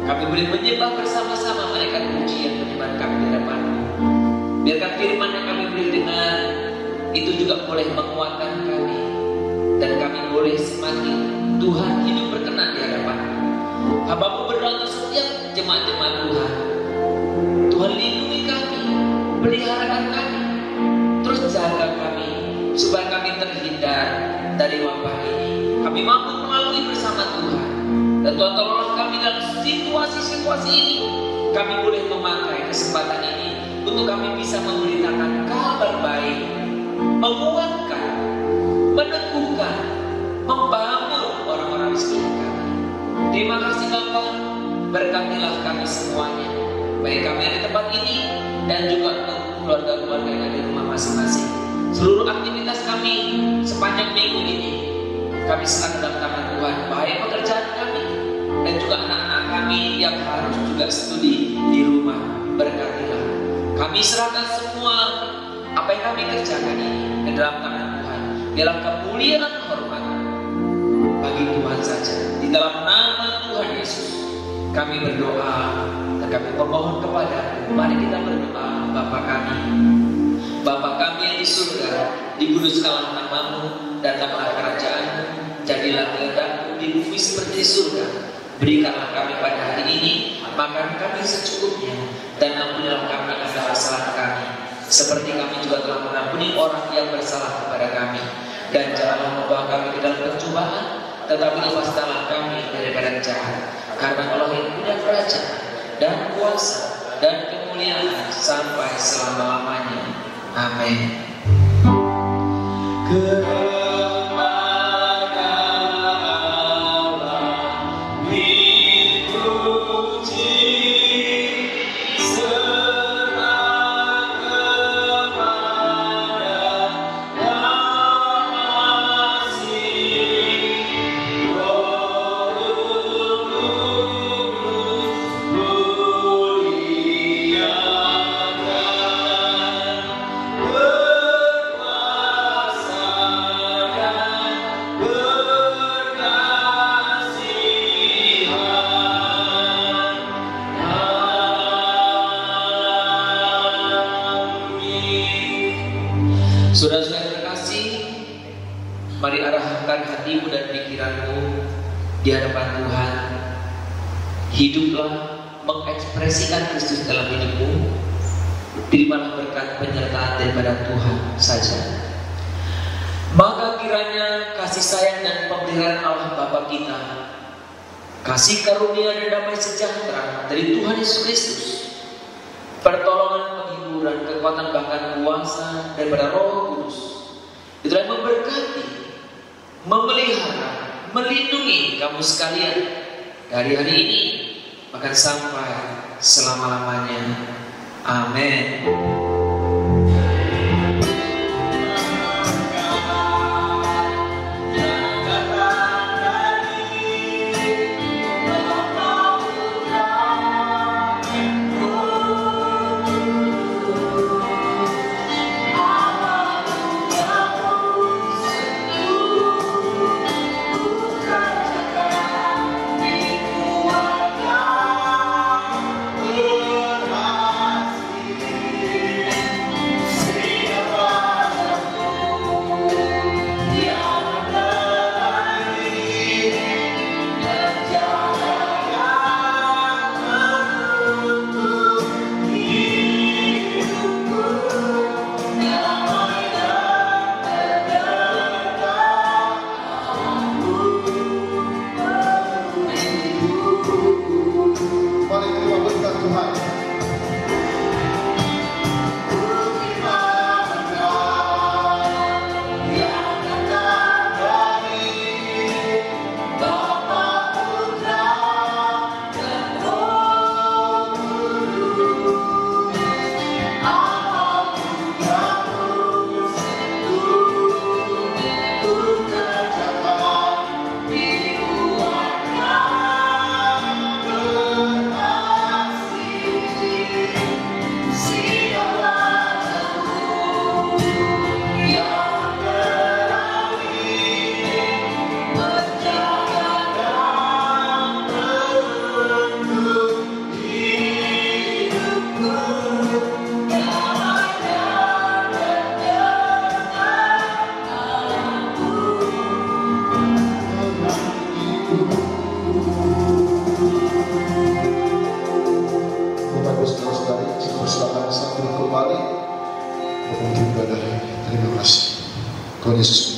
Kami boleh menyembah bersama-sama, menaikkan pujian penyembahan kami di hadapan-Mu. Biarkan firman yang kami boleh dengar itu juga boleh menguatkan kami, dan kami boleh semakin Tuhan hidup berkenan di hadapan-Mu. Hamba-Mu berdoa untuk setiap jemaat-jemaat Tuhan. Tuhan lindungi kami, peliharakan kami, terus jaga kami supaya kami terhindar dari wabah ini. Kami mampu melalui bersama Tuhan. Dan Tuhan tolonglah kami dalam situasi-situasi ini. Kami boleh memakai kesempatan ini untuk kami bisa memberitakan kabar baik, menguatkan, meneguhkan, membangun orang-orang di sekitar kami. Terima kasih Bapa, berkatilah kami semuanya, baik kami yang di tempat ini dan juga untuk keluarga-keluarga yang ada di rumah masing-masing. Seluruh aktivitas kami sepanjang minggu ini kami serahkan dalam tangan Tuhan, baik pekerjaan kami dan juga anak-anak kami yang harus juga studi di rumah. Berkatilah, kami serahkan semua apa yang kami kerjakan ini ke dalam tangan Tuhan. Biarlah kemuliaan hormat bagi Tuhan saja. Di dalam nama Tuhan Yesus kami berdoa dan kami memohon kepada. Mari kita berdoa. Bapa kami yang di surga, dikuduskanlah namamu, datanglah kerajaan-Mu, jadilah kehendak-Mu di bumi seperti di surga. Berikanlah kami pada hari ini makan kami secukupnya, dan ampunilah kami atas kesalahan kami, seperti kami juga telah mengampuni orang yang bersalah kepada kami. Dan janganlah membawa kami ke dalam pencobaan, tetapi lepaskanlah kami daripada jahat. Karena Allah yang punya kerajaan dan kuasa dan kemuliaan sampai selama-lamanya. Amin. Saudara-saudara terkasih, mari arahkan hatimu dan pikiranmu di hadapan Tuhan. Hiduplah mengekspresikan Kristus dalam hidupmu. Terimalah berkat penyertaan daripada Tuhan saja. Maka kiranya kasih sayang dan pemeliharaan Allah Bapa kita, kasih karunia dan damai sejahtera dari Tuhan Yesus Kristus, pertolongan, penghiburan, kekuatan bahkan kuasa daripada Roh Kudus itu yang memberkati, memelihara, melindungi kamu sekalian dari hari ini bahkan sampai selama-lamanya. Amin. Tuhan Yesus